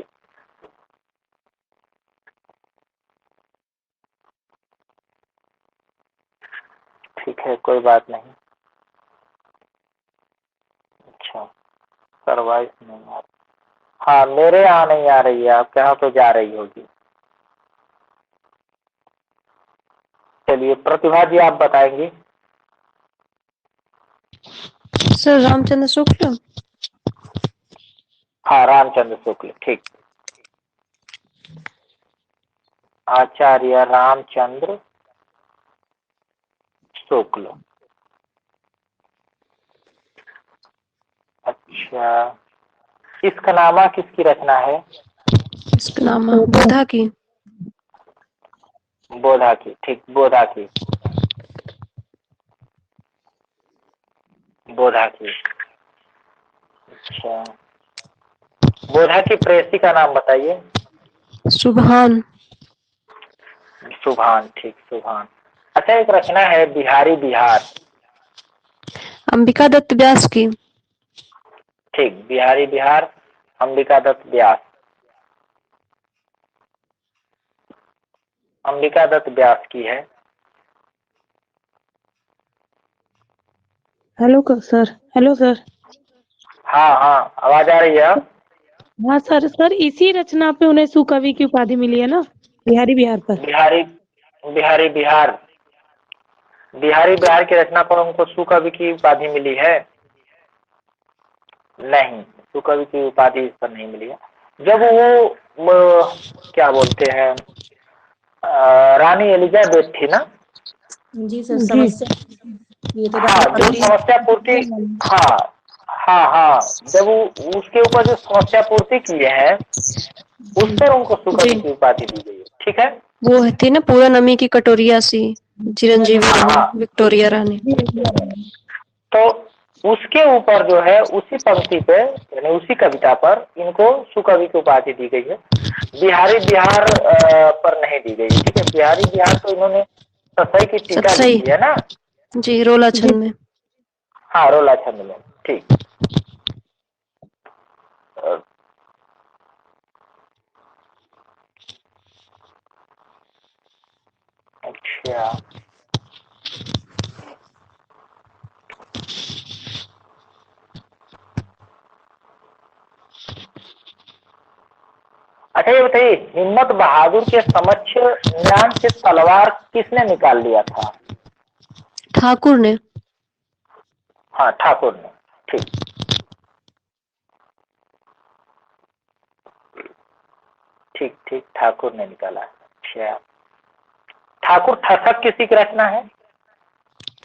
ठीक है, कोई बात नहीं। अच्छा, सरवाइस नहीं आ रही। हाँ, मेरे यहाँ नहीं आ रही है, आपके यहाँ तो जा रही होगी। चलिए प्रतिभा जी, आप बताएंगी। सर रामचंद्र शुक्ल। हाँ, रामचंद्र शुक्ल, ठीक। आचार्य रामचंद्र शुक्ल। अच्छा, इसका नामा किसकी रचना है? इसका नाम बोधा की। बोधा की, ठीक, बोधा की। बोधा की, अच्छा। बोधा की प्रेयसी का नाम बताइए। सुभान। सुभान, ठीक, सुभान। अच्छा, एक रचना है बिहारी बिहार। अंबिका दत्त व्यास की। ठीक, बिहारी बिहार, अंबिका दत्त व्यास। अंबिका दत्त व्यास की है। सर। Hello sir. हाँ हाँ, आवाज आ रही है अब? हाँ सर, सर इसी रचना पे उन्हें सुकवि की उपाधि मिली है ना, बिहारी बिहार पर। बिहारी बिहारी बिहार, बिहारी बिहार की रचना पर उनको सुकवि की उपाधि मिली है? नहीं, सुकवि की उपाधि इस पर नहीं मिली है। जब वो क्या बोलते हैं, रानी एलिजाबेथ थी ना? जी सर, जी। समस्या ये तो हाँ, जो समस्या पूर्ति, हाँ हाँ हाँ, जब वो उसके ऊपर जो समस्या पूर्ति किए हैं, उस पर उनको सुकवि जी, की उपाधि दी गई है, ठीक है। वो थी ना पूरा नमी की कटोरिया सी, चिरंजीवी हाँ हाँ, रानी, विक्टोरिया रानी। तो उसके ऊपर जो है, उसी पंक्ति पे यानी उसी कविता पर इनको सुकवि की उपाधि दी गई है। बिहारी बिहार पर नहीं दी गई है, ठीक है। बिहारी बिहार तो इन्होंने सतसई की टीका सतसई, लिखी है ना? जी, रोला छंद में। हाँ, रोला छंद में, ठीक। अ, अच्छा, अच्छा, ये बताइए, हिम्मत बहादुर के समक्ष म्यान से तलवार किसने निकाल लिया था? ठाकुर ने। हाँ ठाकुर ने, ठीक ठीक ठीक, ठाकुर ने निकाला। अच्छा, ठाकुर ठसक किसी की रचना है?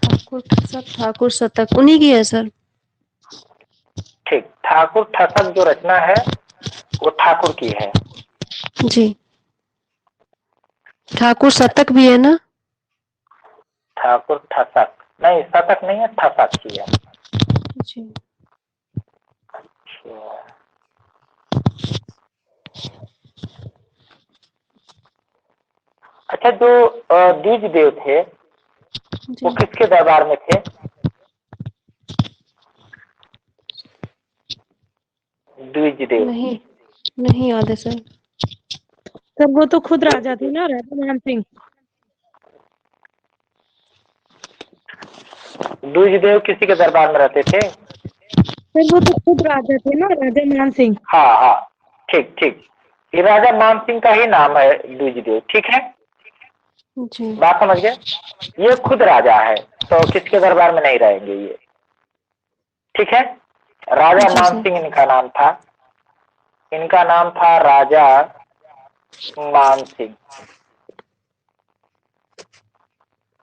ठाकुर ठसक, ठाकुर शतक उन्हीं की है सर। ठीक, ठाकुर ठसक जो रचना है वो ठाकुर की है। जी। ठाकुर शतक भी है ना? ठाकुर ठसक नहीं, शतक नहीं है, ठसक की है। जी। अच्छा, अच्छा जो द्विज देव थे वो जी। किसके दरबार में थे? द्विज देव। नहीं, नहीं याद है सर। सर वो तो खुद राजा थे ना, राजा मान सिंह। द्विज देव किसी के दरबार में रहते थे? सर वो तो खुद राजा थे ना, राजा मान सिंह। हाँ हाँ, ठीक ठीक, ये राजा मान सिंह का ही नाम है द्विज देव, ठीक है, जी। बात समझ गए। ये खुद राजा है तो किसके दरबार में नहीं रहेंगे ये, ठीक है। राजा जी मान सर। सिंह इनका नाम था, इनका नाम था राजा मान सिंह,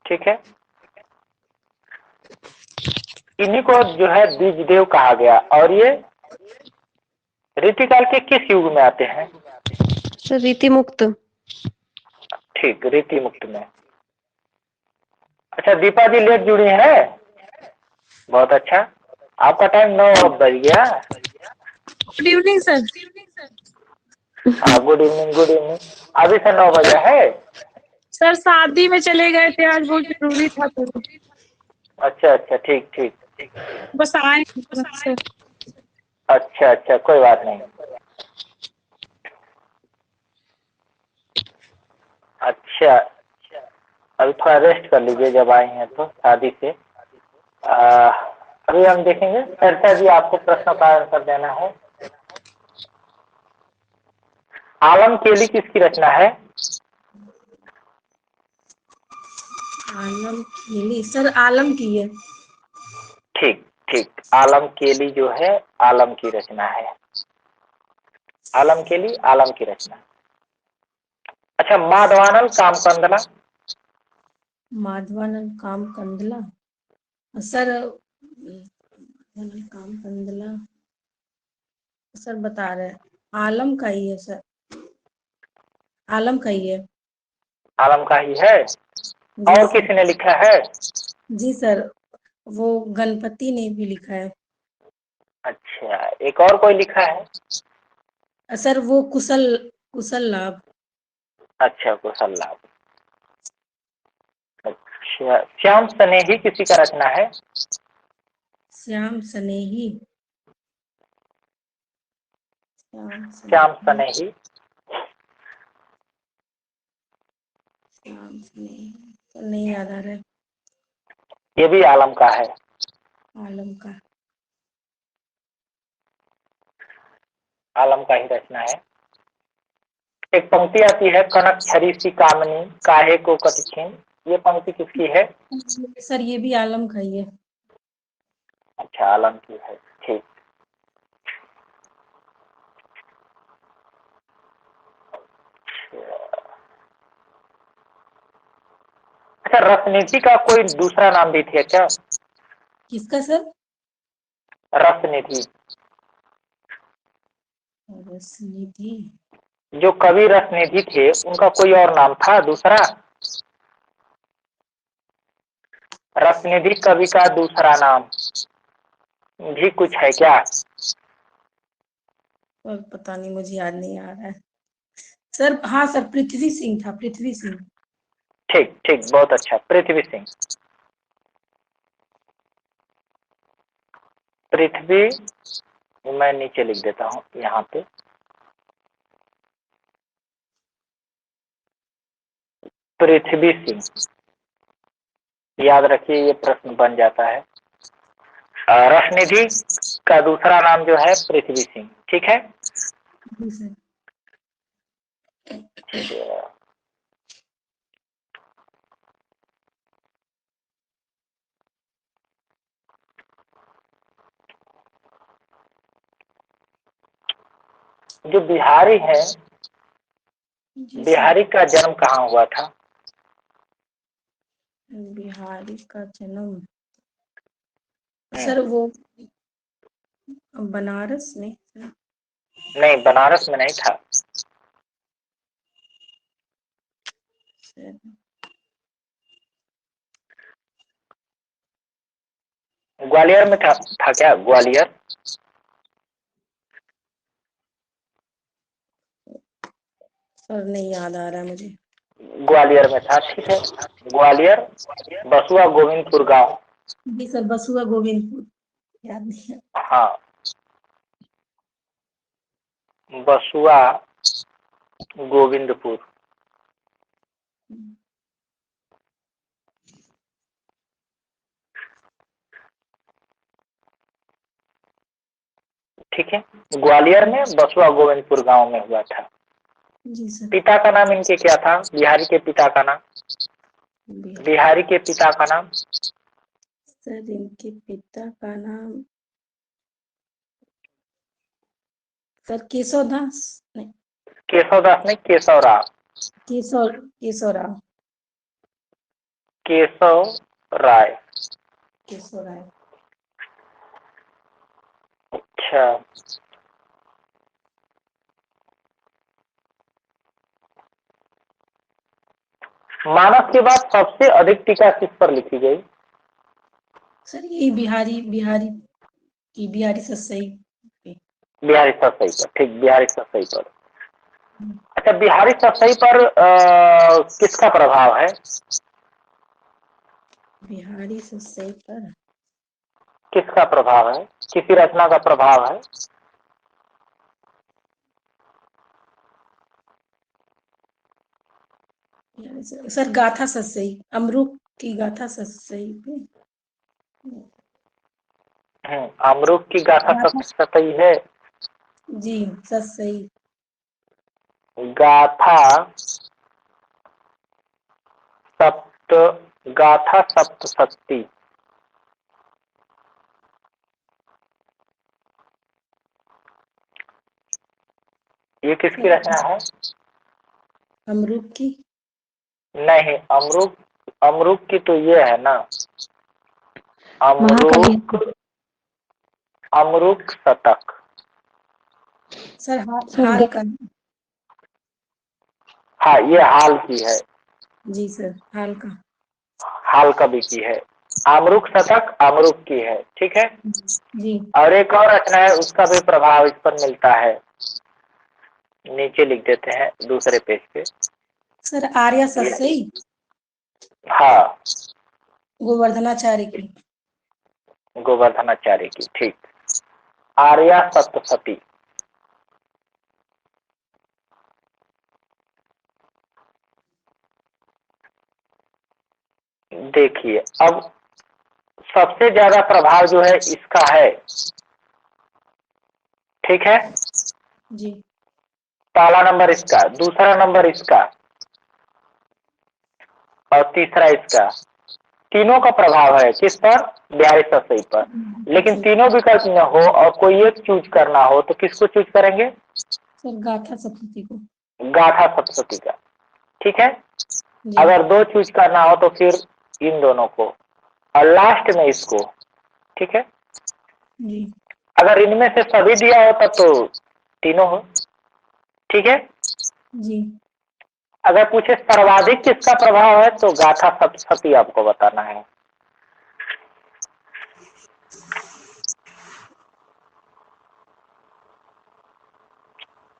ठीक है। इन्हीं को जो है द्विजदेव कहा गया। और ये रीतिकाल के किस युग में आते हैं? सर रीति मुक्त। ठीक, रीति मुक्त में। अच्छा दीपा जी लेट जुड़ी है, बहुत अच्छा, आपका टाइम 9 बज गया। Good evening sir. हाँ गुड इवनिंग, गुड इवनिंग, अभी से 9 बजा है। सर शादी में चले गए थे आज, बहुत जरूरी था तो अच्छा अच्छा, ठीक ठीक, बस आए सर। अच्छा अच्छा, कोई बात नहीं। अच्छा, अभी थोड़ा रेस्ट कर लीजिए, जब आई हैं तो शादी से। अभी हम देखेंगे चर्चा जी, आपको प्रश्न का आंसर देना है। आलम केली किसकी रचना है? आलम केली सर, आलम की है। ठीक ठीक, आलम केली जो है आलम की रचना है, आलम केली आलम की रचना। अच्छा, माधवानल कामकंदला? माधवानंद काम कंदला सर, माधवानंद काम कंदला सर बता रहे हैं, आलम का ही है सर, आलम का ही है। आलम का ही है? जी और सर। किसी ने लिखा है? जी सर, वो गणपति ने भी लिखा है। अच्छा, एक और कोई लिखा है? सर वो कुशल कुशल लाभ। अच्छा, कुशल लाभ। अच्छा, श्याम सनेही किसी का रचना है? श्याम सनेही, श्याम सनेही, श्याम सनेही सर नहीं याद आ रहा है। ये भी आलम का है। आलम का। आलम का ही रचना है। एक पंक्ति आती है, कनक छरी सी कामनी काहे को कटछीन, ये पंक्ति किसकी है? सर ये भी आलम का ही है। अच्छा, आलम की है, ठीक। अच्छा, रसनिधि का कोई दूसरा नाम भी थे क्या? किसका सर? रसनिधि, रसनिधि। जो कवि रसनिधि थे उनका कोई और नाम था दूसरा? रसनिधि कवि का दूसरा नाम भी कुछ है क्या? और पता नहीं, मुझे याद नहीं आ रहा है सर। हाँ सर, पृथ्वी सिंह था, पृथ्वी सिंह। ठीक ठीक, बहुत अच्छा, पृथ्वी सिंह। पृथ्वी, मैं नीचे लिख देता हूँ यहाँ पे, पृथ्वी सिंह, याद रखिए ये प्रश्न बन जाता है। रसनिधि का दूसरा नाम जो है पृथ्वी सिंह, ठीक है। जी सर। जो बिहारी है, जी बिहारी का जन्म कहाँ हुआ था? बिहारी का जन्म हम्म। सर वो बनारस में नहीं, बनारस में नहीं था। सर ग्वालियर में था क्या? ग्वालियर? सर नहीं याद आ रहा है मुझे। ग्वालियर में था, ठीक है। ग्वालियर, बसुआ गोविंदपुर गांव। जी सर बसुआ गोविंदपुर याद नहीं है। हाँ, बसुआ गोविंदपुर। ठीक है, ग्वालियर में बसुआ गोविंदपुर गांव में हुआ था। जी सर पिता का नाम इनके क्या था? बिहारी के पिता का नाम? बिहारी के पिता का नाम? सर इनके पिता का नाम सर केशवदास नहीं केशवदास नहीं, केशवराव। केशवराव केशव राय। केशवराय। अच्छा, मानस के बाद सबसे अधिक टीका किस पर लिखी गई? सर यही बिहारी सस्सई पे। बिहारी सतसई पर, ठीक, बिहारी सतसई पर। अच्छा, बिहारी सतसई पर किसका प्रभाव है? बिहारी सस्सई पर किसका प्रभाव है? किसी रचना का प्रभाव है? सर गाथा सस्सई अमरुक की गाथा सस्सई पे। अमरुक की गाथा सतसई है। जी सस्सई गाथा सप्त गाथा सप्तशती। ये किसकी रचना है? अमरुक की नहीं, अमरुक, अमरुक की तो ये है ना, महाकवि अमरुक, अमरुक शतक। सर सर हाल का हाँ, ये हाल की है, जी सर हाल का हाल कवि की है। अमरुक शतक अमरुक की है, ठीक है। जी और एक और रचना है, उसका भी प्रभाव इस पर मिलता है, नीचे लिख देते हैं दूसरे पेज पे। सर आर्या सस्सई हाँ, गोवर्धनाचार्य की। गोवर्धनाचार्य की, ठीक। आर्या सप्तशती। देखिए, अब सबसे ज्यादा प्रभाव जो है इसका है, ठीक है। जी पहला नंबर इसका, दूसरा नंबर इसका, और तीसरा इसका। तीनों का प्रभाव है किस पर? बिहारी सतसई पर। लेकिन जी तीनों विकल्प में हो और कोई एक चूज करना हो तो किसको चूज करेंगे? सर गाथा सप्तशती को। गाथा सप्तशती का, ठीक है। जी अगर दो चूज करना हो तो फिर इन दोनों को, और लास्ट में इसको, ठीक है। जी अगर इनमें से सभी दिया होता तो तीनों हो, ठीक है। जी अगर पूछे सर्वाधिक किसका प्रभाव है तो गाथा सप्तशती आपको बताना है।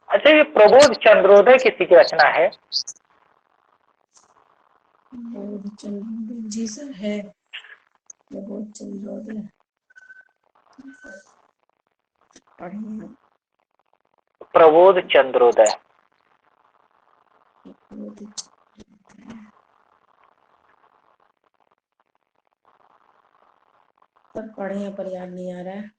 अच्छा, ये प्रबोध चंद्रोदय किसी की रचना है? जी सर है बहुत चंद्रोदय पढ़ेंगे। प्रबोध चंद्रोदय। सर पढ़े हैं पर याद नहीं आ रहा है।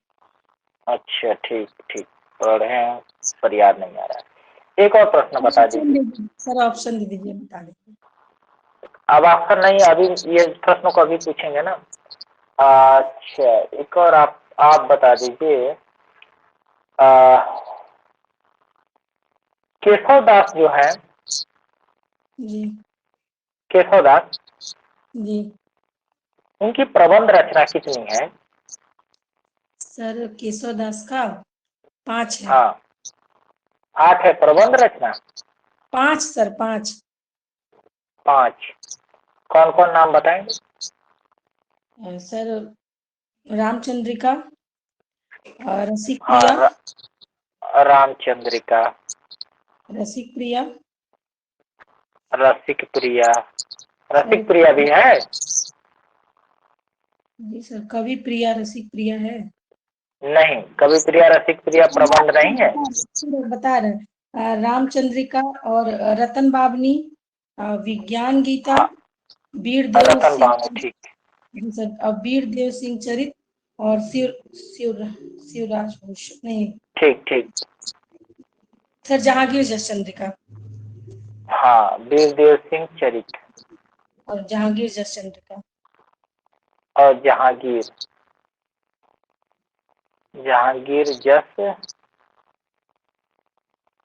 अच्छा, ठीक ठीक, पढ़े हैं पर याद नहीं आ रहा है। एक और प्रश्न बता दीजिए। सर ऑप्शन दे दीजिए बता देंगे। अब ऑप्शन नहीं, अभी ये प्रश्नों को अभी पूछेंगे ना। अच्छा, एक और आप बता दीजिए। केशव दास जो है, जी केशव दास, जी उनकी प्रबंध रचना कितनी है? सर केशव दास का 5 है। हाँ 8 है प्रबंध रचना। 5 सर 5। 5 कौन कौन नाम बताएंगे? सर रामचंद्रिका और रसिक हाँ प्रिया, रामचंद्रिका, रसिक प्रिया, रसिक प्रिया, सर रसिक प्रिया भी है? जी सर कवि प्रिया रसिक प्रिया है। नहीं, कवि प्रिया रसिक प्रिया प्रबंध नहीं है। बता रहे रामचंद्रिका और रतन बाबनी, विज्ञान गीता, हाँ वीर देव रतन सिंह, बाबू, ठीक। जी सर वीर देव सिंह चरित और शिवराज भूषण नहीं ठीक ठीक। सर जहांगीर जसचंद्रिका हाँ वीरदेव सिंह चरित और जहांगीर जसचंद्रिका और जहांगीर, जहांगीर जस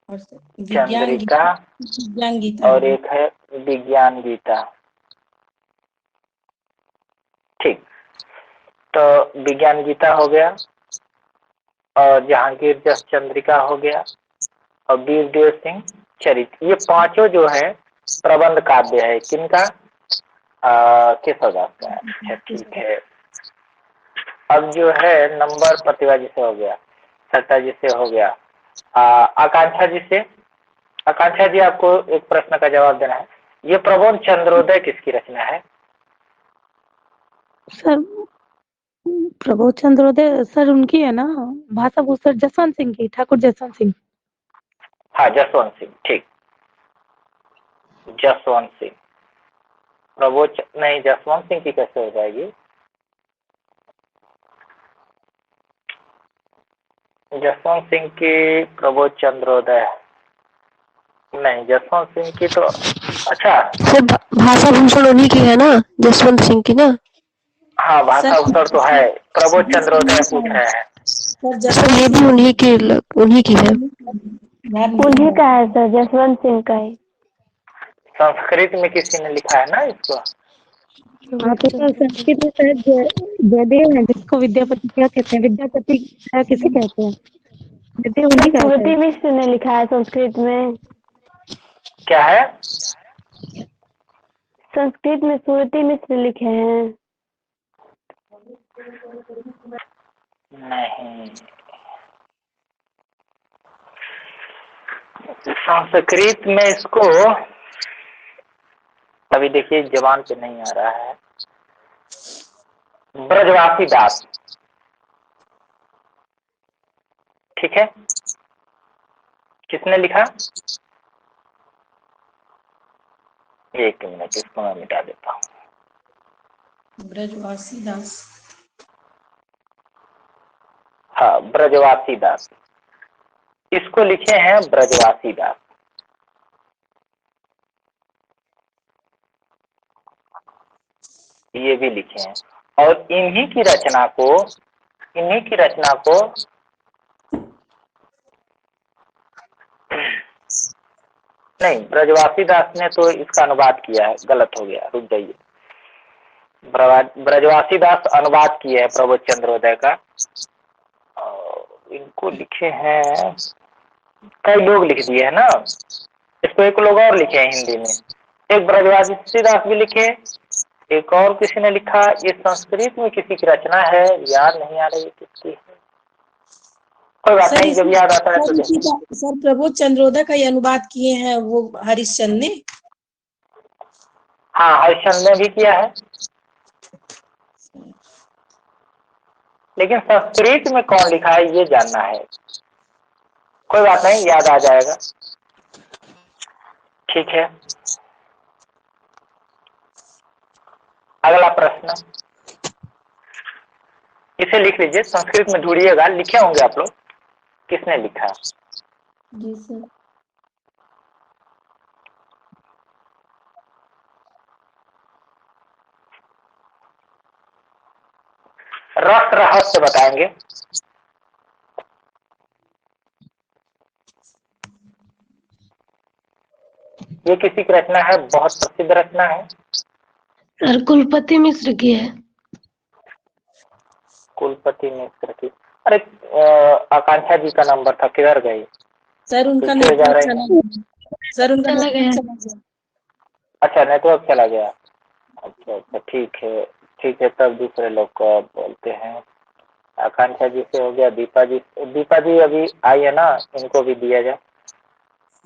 और चंद्रिका विज्ञान गीता और है। एक है विज्ञान गीता। ठीक, तो विज्ञान गीता हो गया और जहांगीर जस चंद्रिका हो गया और वीरदेव सिंह चरित, ये पांचों जो है प्रबंध काव्य है। किनका? केशवदास का। अच्छा ठीक है। अब जो है नंबर प्रतिभा जी से हो गया, सत्ता जी से हो गया, आकांक्षा जी से। आकांक्षा जी आपको एक प्रश्न का जवाब देना है। ये प्रबोध चंद्रोदय किसकी रचना है? सर प्रबोध चंद्रोदय सर उनकी है ना, भाषा भूषण जसवंत सिंह की, ठाकुर जसवंत सिंह। हाँ जसवंत सिंह, ठीक, जसवंत सिंह। प्रबोध नहीं, जसवंत सिंह की कैसे हो जाएगी? जसवंत सिंह की प्रबोध चंद्रोदय नहीं, जसवंत सिंह की तो अच्छा सर भाषा भूषण उन्हीं की है ना, जसवंत सिंह की ना। हाँ भाषा उत्तर तो है, प्रबोध चंद्रोदय पूछ रहे हैं। सर ये भी उन्हीं की है। उन्हीं का है सर, जसवंत सिंह का ही। संस्कृत में किसी ने लिखा है ना इसको। हाँ तो सर संस्कृत में शायद जयदेव है, जिसको विद्यापति क्या कहते हैं, विद्यापति किसे कहते हैं, जयदेव सर उन्हीं का है स्मृति शायद। मिश्र ने लिखा है संस्कृत में। क्या है? संस्कृत में स्मृति मिश्र लिखे हैं। नहीं, संस्कृत में इसको अभी देखिए जबान पे नहीं आ रहा है। ब्रजवासी दास, ठीक है। किसने लिखा? एक मिनट, इसको मैं मिटा देता हूँ। ब्रजवासी दास, हाँ ब्रजवासी दास, इसको लिखे हैं ब्रजवासी दास। ये भी लिखे हैं और इन्हीं की रचना को नहीं, ब्रजवासी दास ने तो इसका अनुवाद किया है, गलत हो गया, रुक जाइए। ब्रजवासी दास अनुवाद किए हैं प्रबोध चंद्रोदय का। इनको लिखे हैं कई लोग, लिख दिए है ना इसको, एक लोग और लिखे हैं हिंदी में। एक ब्रजवासी दास भी लिखे, एक और किसी ने लिखा। ये संस्कृत में किसी की रचना है, याद नहीं आ रही किसकी है। कोई बात नहीं, जब याद आता है तो देखें। सर प्रबोध चंद्रोदय का ये अनुवाद किए हैं वो हरिश्चंद्र ने। हाँ हरिश्चंद्र ने भी किया है, लेकिन संस्कृत में कौन लिखा है ये जानना है। कोई बात नहीं, याद आ जाएगा, ठीक है। अगला प्रश्न, इसे लिख लीजिए, संस्कृत में ढूंढिएगा, लिखे होंगे आप लोग, किसने लिखा। जी सर रस रहस्य बताएंगे। ये किसी की रचना है, बहुत प्रसिद्ध रचना है। सर कुलपति मिश्र की है। कुलपति मिश्र की। अरे आकांक्षा जी का नंबर था, किधर गई? सर उनका पीछे जा नेटवर्क रहे चला हैं। गया। सर उनका चला नेटवर्क गया। चला गया। अच्छा, नेटवर्क चला गया। अच्छा अच्छा, ठीक है ठीक है, तब दूसरे लोग को आप बोलते हैं। आकांक्षा जी से हो गया, दीपा जी अभी आई है ना, इनको भी दिया जाए।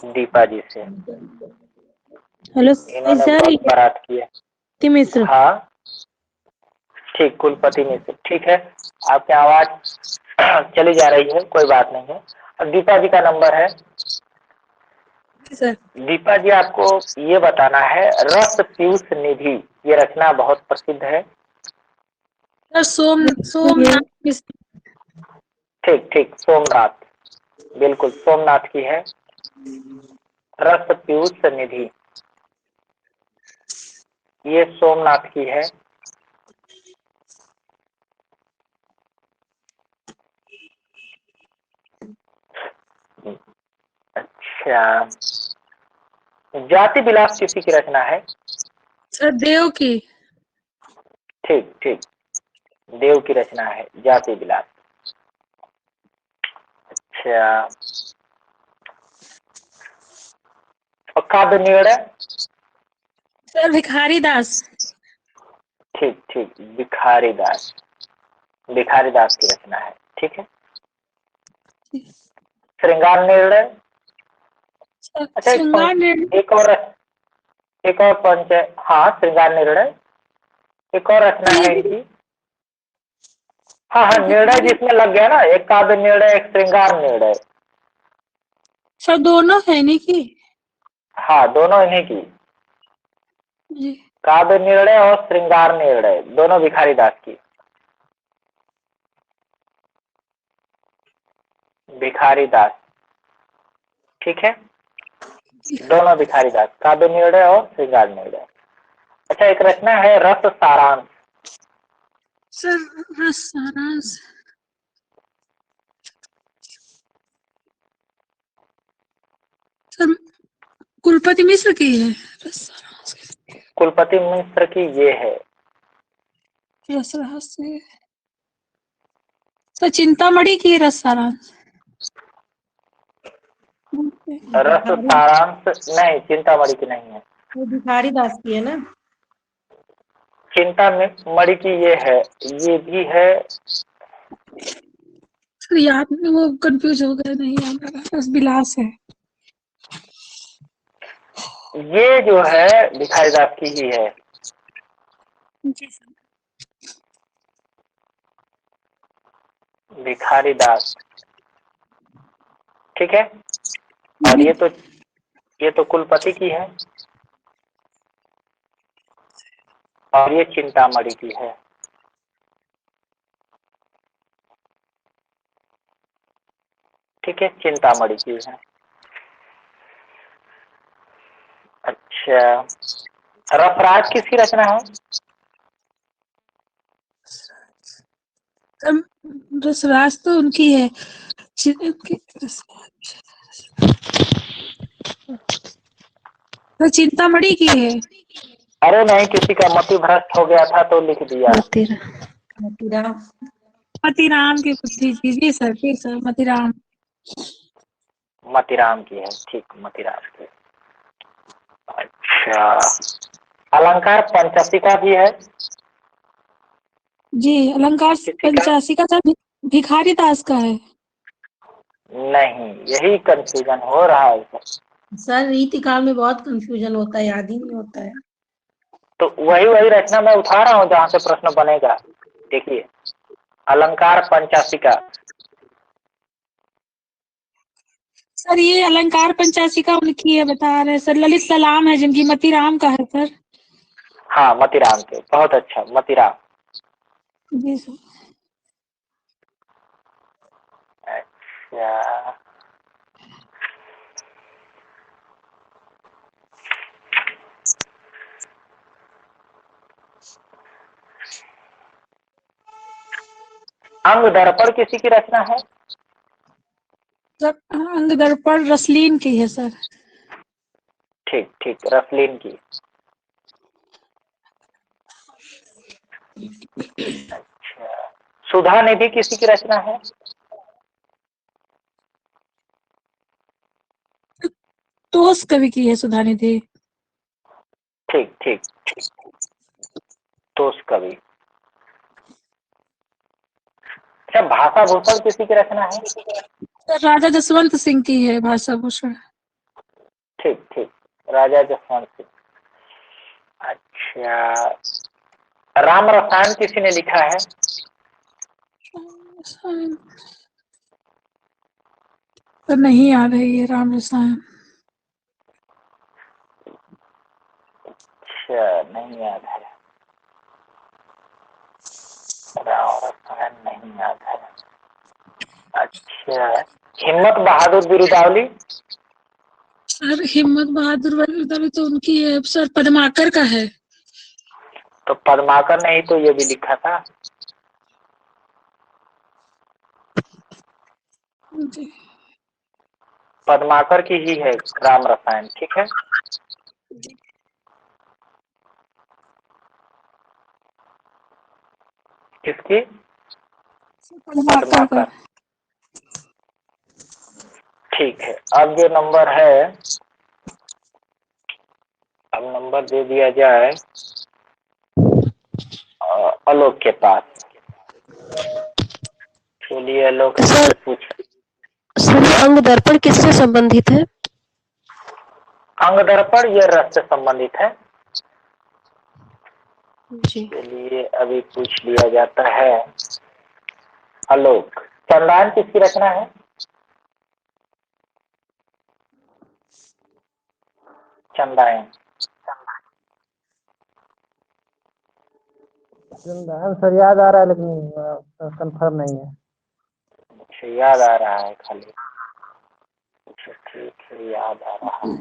दीपा जी से, हेलो इन्होंने सर, बहुत बारात की है। कुलपति मिश्र। हाँ ठीक, कुलपति मिश्र, ठीक है। आपकी आवाज चली जा रही है, कोई बात नहीं है। अब दीपा जी का नंबर है। सर दीपा जी, आपको ये बताना है, रस पीयूष निधि, ये रचना बहुत प्रसिद्ध है। सर सोमनाथ मिश्र। ठीक ठीक, सोमनाथ, बिल्कुल सोमनाथ की है रस पीयूष निधि, ये सोमनाथ की है। अच्छा, जाति विलास किसी की रचना है? सर देव की। ठीक ठीक, देव की रचना है जाति विलास। अच्छा, और काव्य निर्णय? सर भिखारी दास। ठीक ठीक, भिखारी दास, भिखारी दास की रचना है, ठीक है। श्रृंगार निर्णय? अच्छा, श्रृंगार निर्णय। एक और पंच है। हाँ, श्रृंगार निर्णय एक और रचना ये है भी इनकी। हाँ हाँ, निर्णय जिसमें लग गया ना, एक काव्य निर्णय, एक श्रृंगार निर्णय। सर दोनों है नहीं की। हाँ, दोनों इन्हीं की, जी। काव्य निर्णय और श्रृंगार निर्णय, दोनों भिखारी दास की। भिखारी दास, ठीक है, दोनों भिखारी दास, काव्य निर्णय और श्रृंगार निर्णय। अच्छा, एक रचना है रस सारांश। सर रस सारांश। सर कुलपति मिश्र की है रस सारांश। कुलपति मिश्र की ये है। रस रहस्य। सर चिंतामणि की रस सारांश। रस सारांश नहीं, चिंतामणि की नहीं है। वो भिखारी दास की है ना। चिंतामणि की ये है, ये भी है। सर याद नहीं, वो कंफ्यूज हो गए, नहीं याद आ रहा। रस विलास है। ये जो है भिखारी दास की ही है। जी सर। भिखारी दास, ठीक है। और ये तो कुलपति की है, और ये चिंतामणि की है। ठीक है, चिंतामणि की है। अच्छा, रसराज किसकी रचना है? रसराज तो उनकी है। तो चिंतामणि की है। अरे नहीं, किसी का मति भ्रष्ट हो गया था तो लिख दिया। मतीरा। मतीराम। मतीराम की बुद्धि जी। जी सर, जी सर, मतीराम। मतीराम की है, ठीक, मतीराम की। अच्छा, अलंकार पंचाशिका भी है। जी, अलंकार किसी का? पंचाशी का सर भिखारी दास का है। नहीं, यही कंफ्यूजन हो रहा है। सर रीति काल में बहुत कंफ्यूजन होता है, याद ही नहीं होता है। तो वही रचना मैं उठा रहा हूँ जहाँ से प्रश्न बनेगा। देखिए, अलंकार पंचाशिका। सर ये अलंकार पंचाशी का उनकी है, बता रहे सर। ललित सलाम है जिनकी, मतीराम का है सर। हाँ, मतीराम के, बहुत अच्छा, मतीराम। जी सर। अच्छा, अंग दर्पण किसी की रचना है? सर अंग दर्पण रसलीन की है सर। ठीक ठीक, रसलीन की। अच्छा, सुधा निधि किसी की रचना है? तोस कवि की है सुधा निधि। ठीक ठीक, तोस कवि। अच्छा, भाषा भूषण किसी की रचना है? राजा जसवंत सिंह की है भाषा भूषण। ठीक ठीक, राजा जसवंत सिंह। अच्छा, राम रसायन किसी ने लिखा है? तो नहीं याद है ये राम रसायन। अच्छा, नहीं याद है, राम रसायन नहीं याद है। अच्छा, हिम्मत बहादुर बिरुदावली? सर हिम्मत बहादुर वल्लभ तो उनकी है सर, पद्माकर का है। तो पद्माकर ने ही तो ये भी लिखा था। जी। पद्माकर की ही है राम रसायन, ठीक है। किसकी? पद्माकर का। पद्माकर। ठीक है, अब जो नंबर है, अब नंबर दे दिया जाए आलोक के पास। चलिए आलोक सर हमसे पूछ। सर अंग दर्पण किससे संबंधित है? अंग दर्पण ये रस से संबंधित है। जी। चलिए अभी पूछ लिया जाता है। आलोक, चंद्रायन किसकी रचना है? चंद्रायन। सर याद आ रहा है लेकिन कंफर्म नहीं है। अच्छा, याद आ रहा है खाली। अच्छा ठीक है, याद आ रहा है।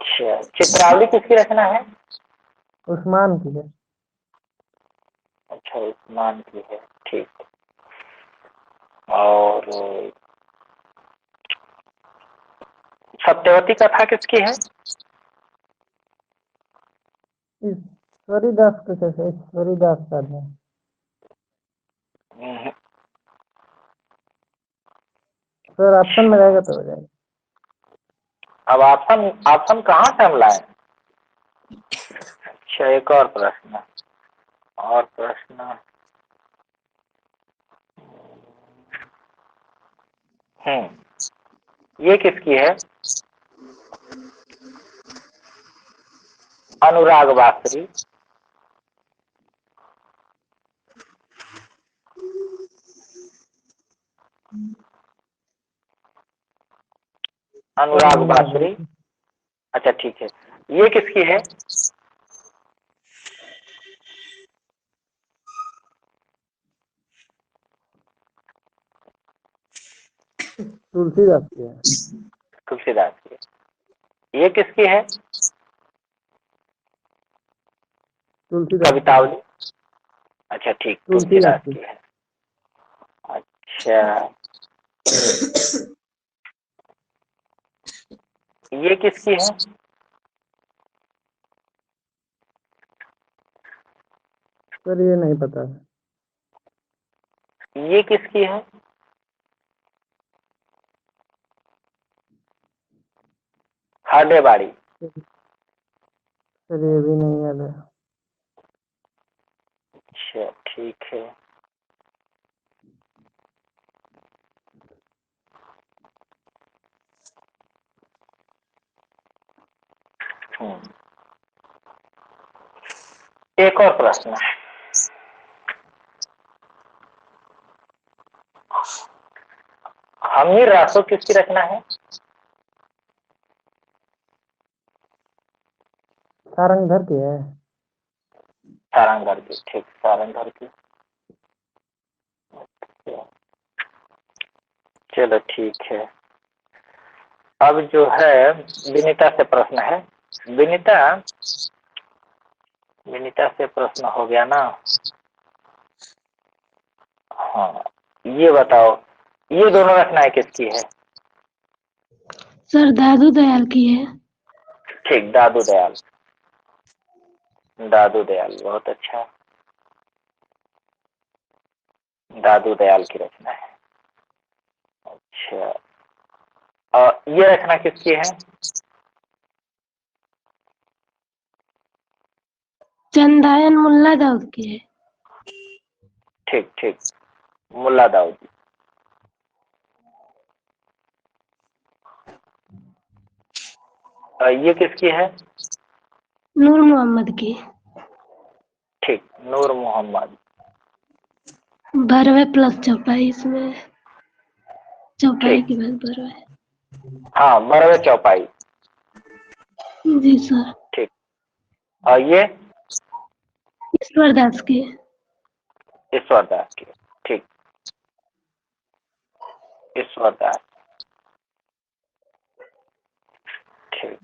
अच्छा, चित्रावली किसकी रचना है? उस्मान की है। अच्छा, उस्मान की है, ठीक। और सत्यवती कथा किसकी है? ईश्वरी दास को कैसे, ईश्वरी दास का है। सर ऑप्शन में रहेगा तो हो जाएगा। अब ऑप्शन ऑप्शन कहाँ से हम लाए? अच्छा, एक और प्रश्न, और प्रश्न। ये किसकी है? अनुराग बासरी। अनुराग बासरी। अच्छा ठीक है, ये किसकी है? तुलसीदास की है। तुलसीदास की है। ये किसकी है? तुलसीदास की। कवितावली। अच्छा ठीक, तुलसीदास की है। अच्छा, ये किसकी है? सर ये नहीं पता है। ये किसकी है? हाडेबाड़ी। सर ये भी नहीं याद है। अच्छा ठीक है। एक और प्रश्न। हमीर रासो किसकी रचना है? सारंगधर की है। सारंगधर की, ठीक, सारंगधर की। चलो ठीक है। अब जो है विनीता से प्रश्न है। विनीता, विनीता से प्रश्न हो गया ना? हाँ, ये बताओ, ये दोनों रचनाएं किसकी है? सर दादू दयाल की है। ठीक, दादू दयाल। दादू दयाल, बहुत अच्छा। दादू दयाल की रचना है। अच्छा, ये रचना किसकी है? चंदायन मुल्ला दाऊद की है। ठीक ठीक, मुल्ला दाऊद। ये किसकी है? नूर मोहम्मद की। ठीक, नूर मोहम्मद। 12वें प्लस चौपाई इसमें, चौपाई ठीक, के बाद 12वें। हाँ, 12वें चौपाई। जी सर। ठीक, और ये ईश्वर दास की। ईश्वर दास की। ठीक, ईश्वर दास। ठीक,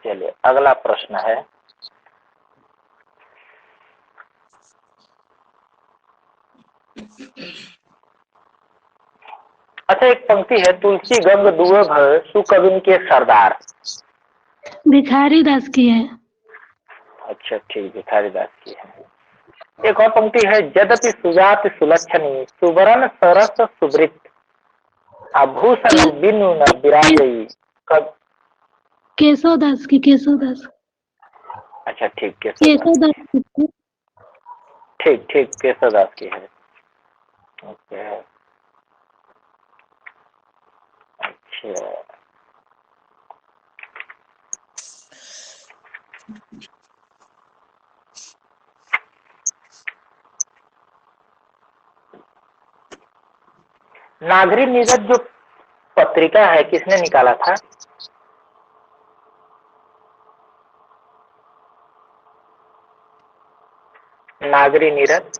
चलिए अगला प्रश्न है। अच्छा, एक पंक्ति है, तुलसी गंग दुए भर सुकविन के सरदार। भिखारी दास की है। अच्छा ठीक, भिखारी दास की है। एक और पंक्ति है, यद्यपि सुजाति सुलक्षणी सुवर्ण सरस सुवृत आभूषण बिनु न विराजई कब। केशव दास की। केशव दास। अच्छा ठीक, केशवदास केशव की। दास की। ठीक ठीक, केशवदास की है। ओके, अच्छा। नागरी नीरज जो पत्रिका है किसने निकाला था? नागरी नीरज।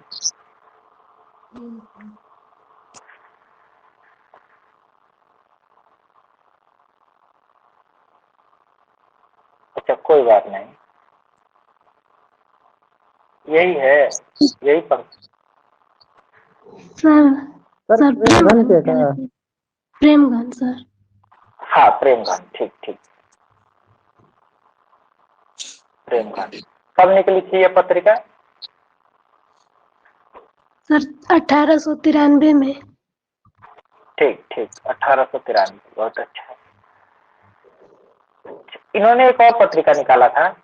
अच्छा कोई बात नहीं, यही है, यही पंक्ति। सर सर सर प्रेमधन के का? प्रेमगन सर। हाँ, प्रेमगन। ठीक ठीक, प्रेमगन। कब निकली थी यह पत्रिका? सर 1893 में। ठीक ठीक, 1893। बहुत अच्छा। इन्होंने एक और पत्रिका निकाला था।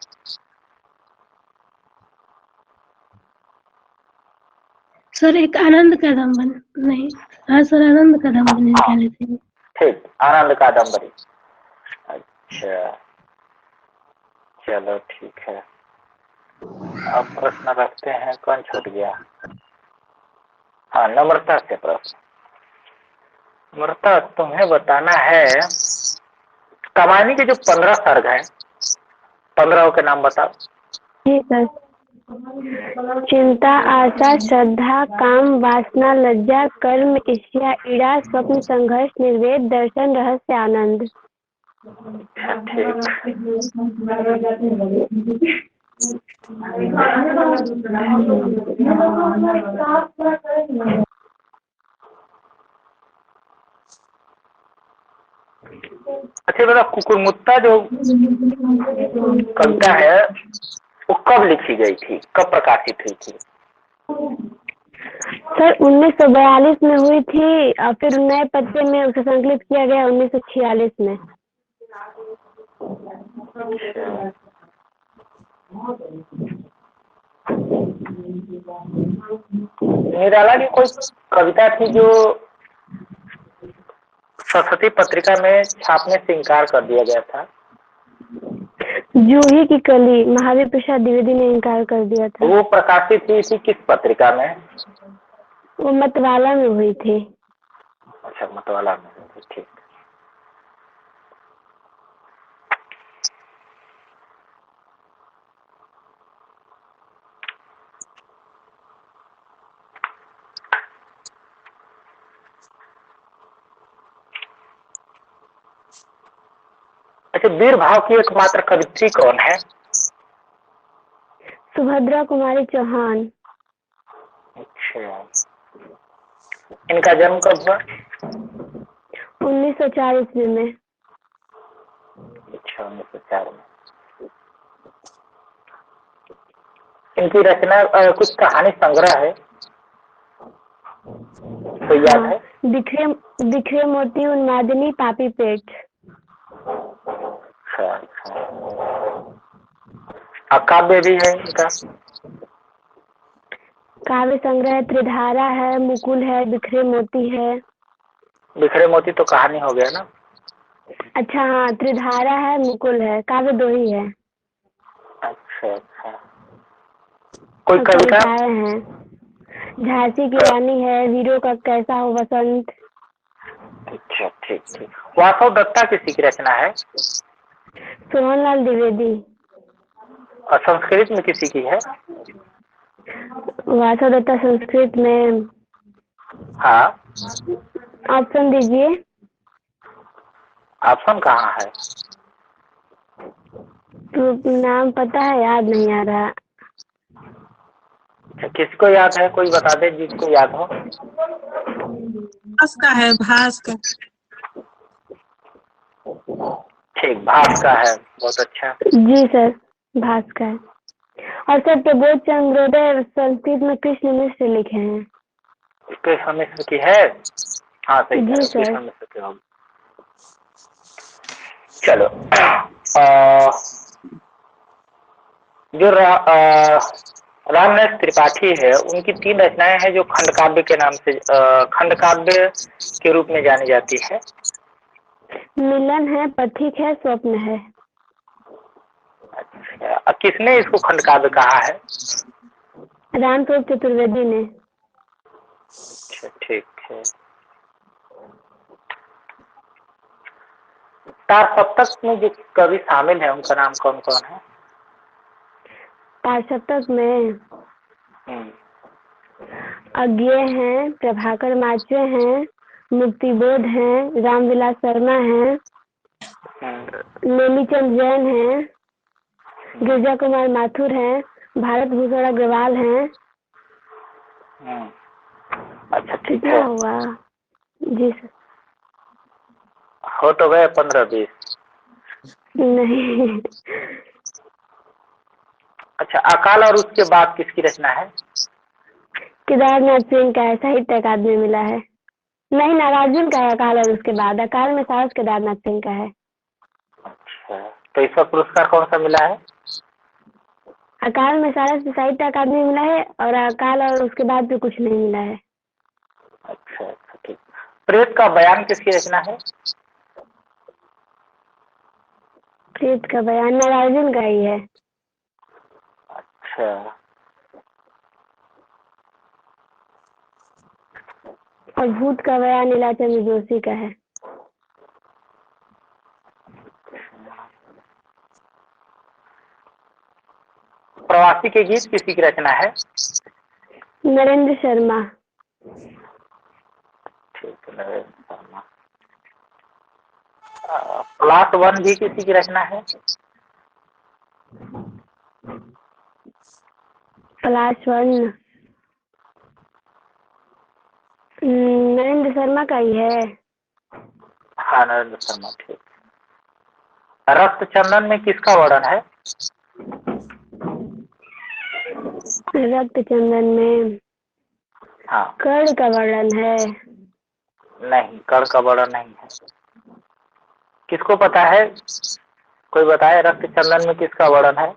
सर एक आनंद कादम्बरी। नहीं, हाँ सर आनंद कादम्बरी निकाले थे। ठीक, आनंद कादम्बरी। अच्छा, चलो ठीक है। अब प्रश्न रखते हैं, कौन छूट गया? हाँ, नम्रता से प्रश्न। नम्रता, तुम्हें बताना है, कमानी के जो 15 सर्ग हैं, 15 के नाम बताओ। जी सर। चिंता, आशा, श्रद्धा, काम, वासना, लज्जा, कर्म, ईर्ष्या, ईड़ा, स्वप्न, संघर्ष, निर्वेद, दर्शन, रहस्य, आनंद। अच्छा ठीक, अच्छा बेटा, कुकुरमुत्ता जो कविता है वो कब लिखी गई थी, कब प्रकाशित हुई थी? सर 1942 में हुई थी और फिर नए पत्ते में उसे संकलित किया गया 1946 में। निराला की कोई कविता थी जो सरस्वती पत्रिका में छापने से इनकार कर दिया गया था? जूही की कली, महावीर प्रसाद द्विवेदी ने इनकार कर दिया था। वो प्रकाशित हुई थी किस पत्रिका में? वो मतवाला में हुई थी। अच्छा, मतवाला में हुई थी। ठीक, अच्छा, वीर भाव की एकमात्र कवित्री कौन है? सुभद्रा कुमारी चौहान। अच्छा, इनका जन्म कब हुआ? 1904 ईस्वी में। अच्छा, 1904 में। इनकी रचना कुछ कहानी संग्रह है तो याद है? बिखरे बिखरे मोती, उन्मादिनी, पापी पेट। अच्छा अच्छा। काव्य भी है इनका? काव्य संग्रह त्रिधारा है, मुकुल है, बिखरे मोती है। बिखरे मोती तो कहानी हो गया ना? अच्छा हाँ, त्रिधारा है, मुकुल है, काव्य 2 ही है। अच्छा अच्छा। कोई और कविता? कविताएं हैं, झांसी की रानी है, वीरों का कैसा हो वसंत। अच्छा ठीक ठीक। वासव दत्ता किसी की रचना है? सोहनलाल द्विवेदी। और संस्कृत में किसी की है? वासव दत्ता संस्कृत में। हाँ। ऑप्शन दीजिए। ऑप्शन कहाँ है? तो नाम पता है, याद नहीं आ रहा। अच्छा, किसको याद है? कोई बता दे जिसको याद हो। भास का है, भास का। ठीक, भास का है। बहुत अच्छा। जी सर, भास्कर। और सर प्रबोध चंद्रोदय संस्कृत में कृष्ण मिश्र लिखे हैं। कृष्ण मिश्र की है? हाँ सही कह रहे जी हो, सर। कृष्ण मिश्र की होगी। चलो जो रामनाथ त्रिपाठी है, उनकी 3 रचनाएं हैं जो खंड काव्य के नाम से खंड काव्य के रूप में जानी जाती है। मिलन है, पथिक है, स्वप्न है। अच्छा, किसने इसको खंड काव्य कहा है? रामस्वरूप चतुर्वेदी ने। अच्छा ठीक है। तार सप्तक में जो कवि शामिल है उनका नाम कौन कौन है? तारसप्तक में अज्ञेय हैं, प्रभाकर माचे हैं, मुक्तिबोध हैं, रामविलास शर्मा हैं, नेमीचंद जैन हैं, गिरजा कुमार माथुर हैं, भारत भूषण अग्रवाल हैं। अच्छा ठीक कितना है। हुआ? जी सर। हो तो गए 15-20। नहीं। अच्छा, अकाल और उसके बाद किसकी रचना है? केदारनाथ सिंह का है, साहित्य अकादमी मिला है। नहीं, नागार्जुन का है अकाल और उसके बाद। अकाल में साहस केदारनाथ सिंह का है। अच्छा, तो इसका पुरस्कार कौन सा मिला है? अकाल में साहस साहित्य अकादमी मिला है और अकाल और उसके बाद भी कुछ नहीं मिला है। अच्छा अच्छा ठीक। प्रेत का बयान किसकी रचना है? प्रेत का बयान नागार्जुन का ही है। अच्छा। और भूत का बयान लीलाचंद्र जोशी का है। प्रवासी के गीत किसी की रचना है? नरेंद्र शर्मा। ठीक है, नरेंद्र शर्मा। प्लाट 1 भी किसी की रचना है? प्लास 1 नरेंद्र शर्मा का ही है। हाँ, नरेंद्र शर्मा। ठीक। रक्त चंदन में किसका वर्णन है? रक्त चंदन में हाँ। कर्ण का वर्णन है। नहीं, कर्ण का वर्णन नहीं है। किसको पता है? कोई बताए रक्त चंदन में किसका वर्णन है?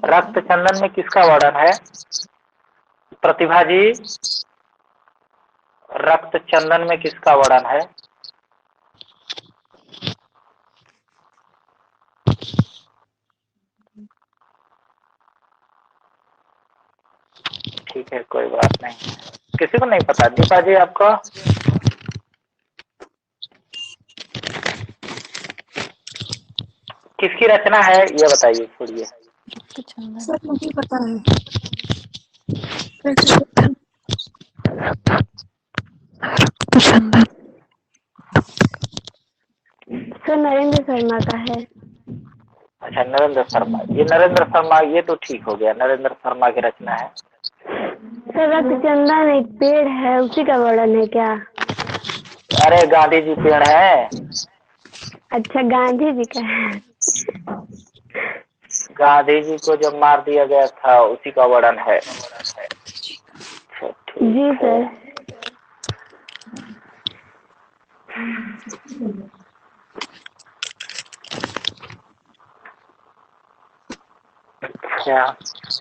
रक्त चंदन में किसका वर्णन है? प्रतिभा जी, रक्त चंदन में किसका वर्णन है? ठीक है, कोई बात नहीं। किसी को नहीं पता? दीपा जी, आपको? किसकी रचना है ये बताइए, छोड़िए। सर नहीं पता है। सर नरेंद्र शर्मा का है। अच्छा, नरेंद्र शर्मा, ये नरेंद्र शर्मा, ये तो ठीक हो गया, नरेंद्र शर्मा की रचना है। सर रक्तचंदन एक पेड़ है, उसी का वर्णन है क्या? अरे गांधी जी पेड़ है। अच्छा, गांधी जी का है। गांधी जी को जब मार दिया गया था उसी का वर्णन है। अच्छा, ठीक जी है। सर। अच्छा,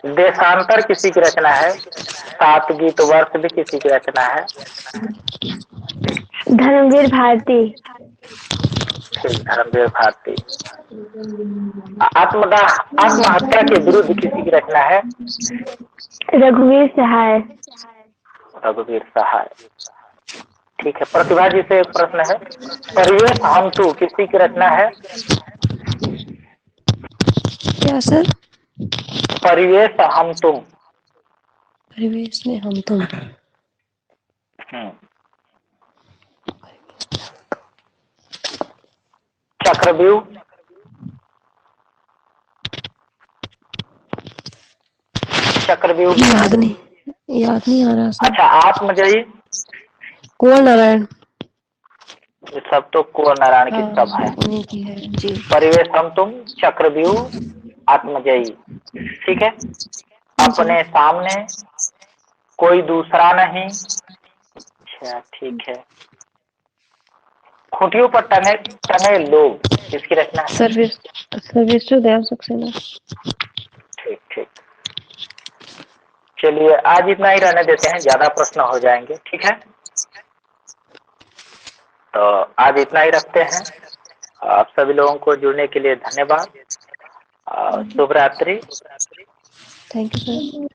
देशांतर किसी की रचना है। सात गीत वर्ष भी किसी की रचना है। धर्मवीर भारती। ठीक, धर्मवीर भारती। आत्मदाह, आत्महत्या के विरुद्ध किसी की रचना है। रघुवीर सहाय। रघुवीर सहाय। ठीक है, प्रतिभा जी से एक प्रश्न है। परिवेश हम तू किसी की रचना है। क्या सर? परिवेश हम तुम। परिवेश में हम तुम। चक्रव्यूह। चक्रव्यूह। याद नहीं आ रहा सर। अच्छा, आत्मजयी। कुंवर नारायण। ये सब तो कुंवर नारायण की सब है। उन्हीं की है जी। परिवेश हम तुम, चक्रव्यूह, आत्मजयी। ठीक है। अपने सामने कोई दूसरा नहीं। अच्छा, ठीक है। खूंटियों पर टंगे टंगे लोग किसकी रचना है। सर्वेश्वर दयाल सक्सेना। ठीक ठीक। चलिए, आज इतना ही रहने देते हैं, ज्यादा प्रश्न हो जाएंगे। ठीक है, तो आज इतना ही रखते हैं। आप सभी लोगों को जुड़ने के लिए धन्यवाद। शुभ रात्रि। Thank you sir.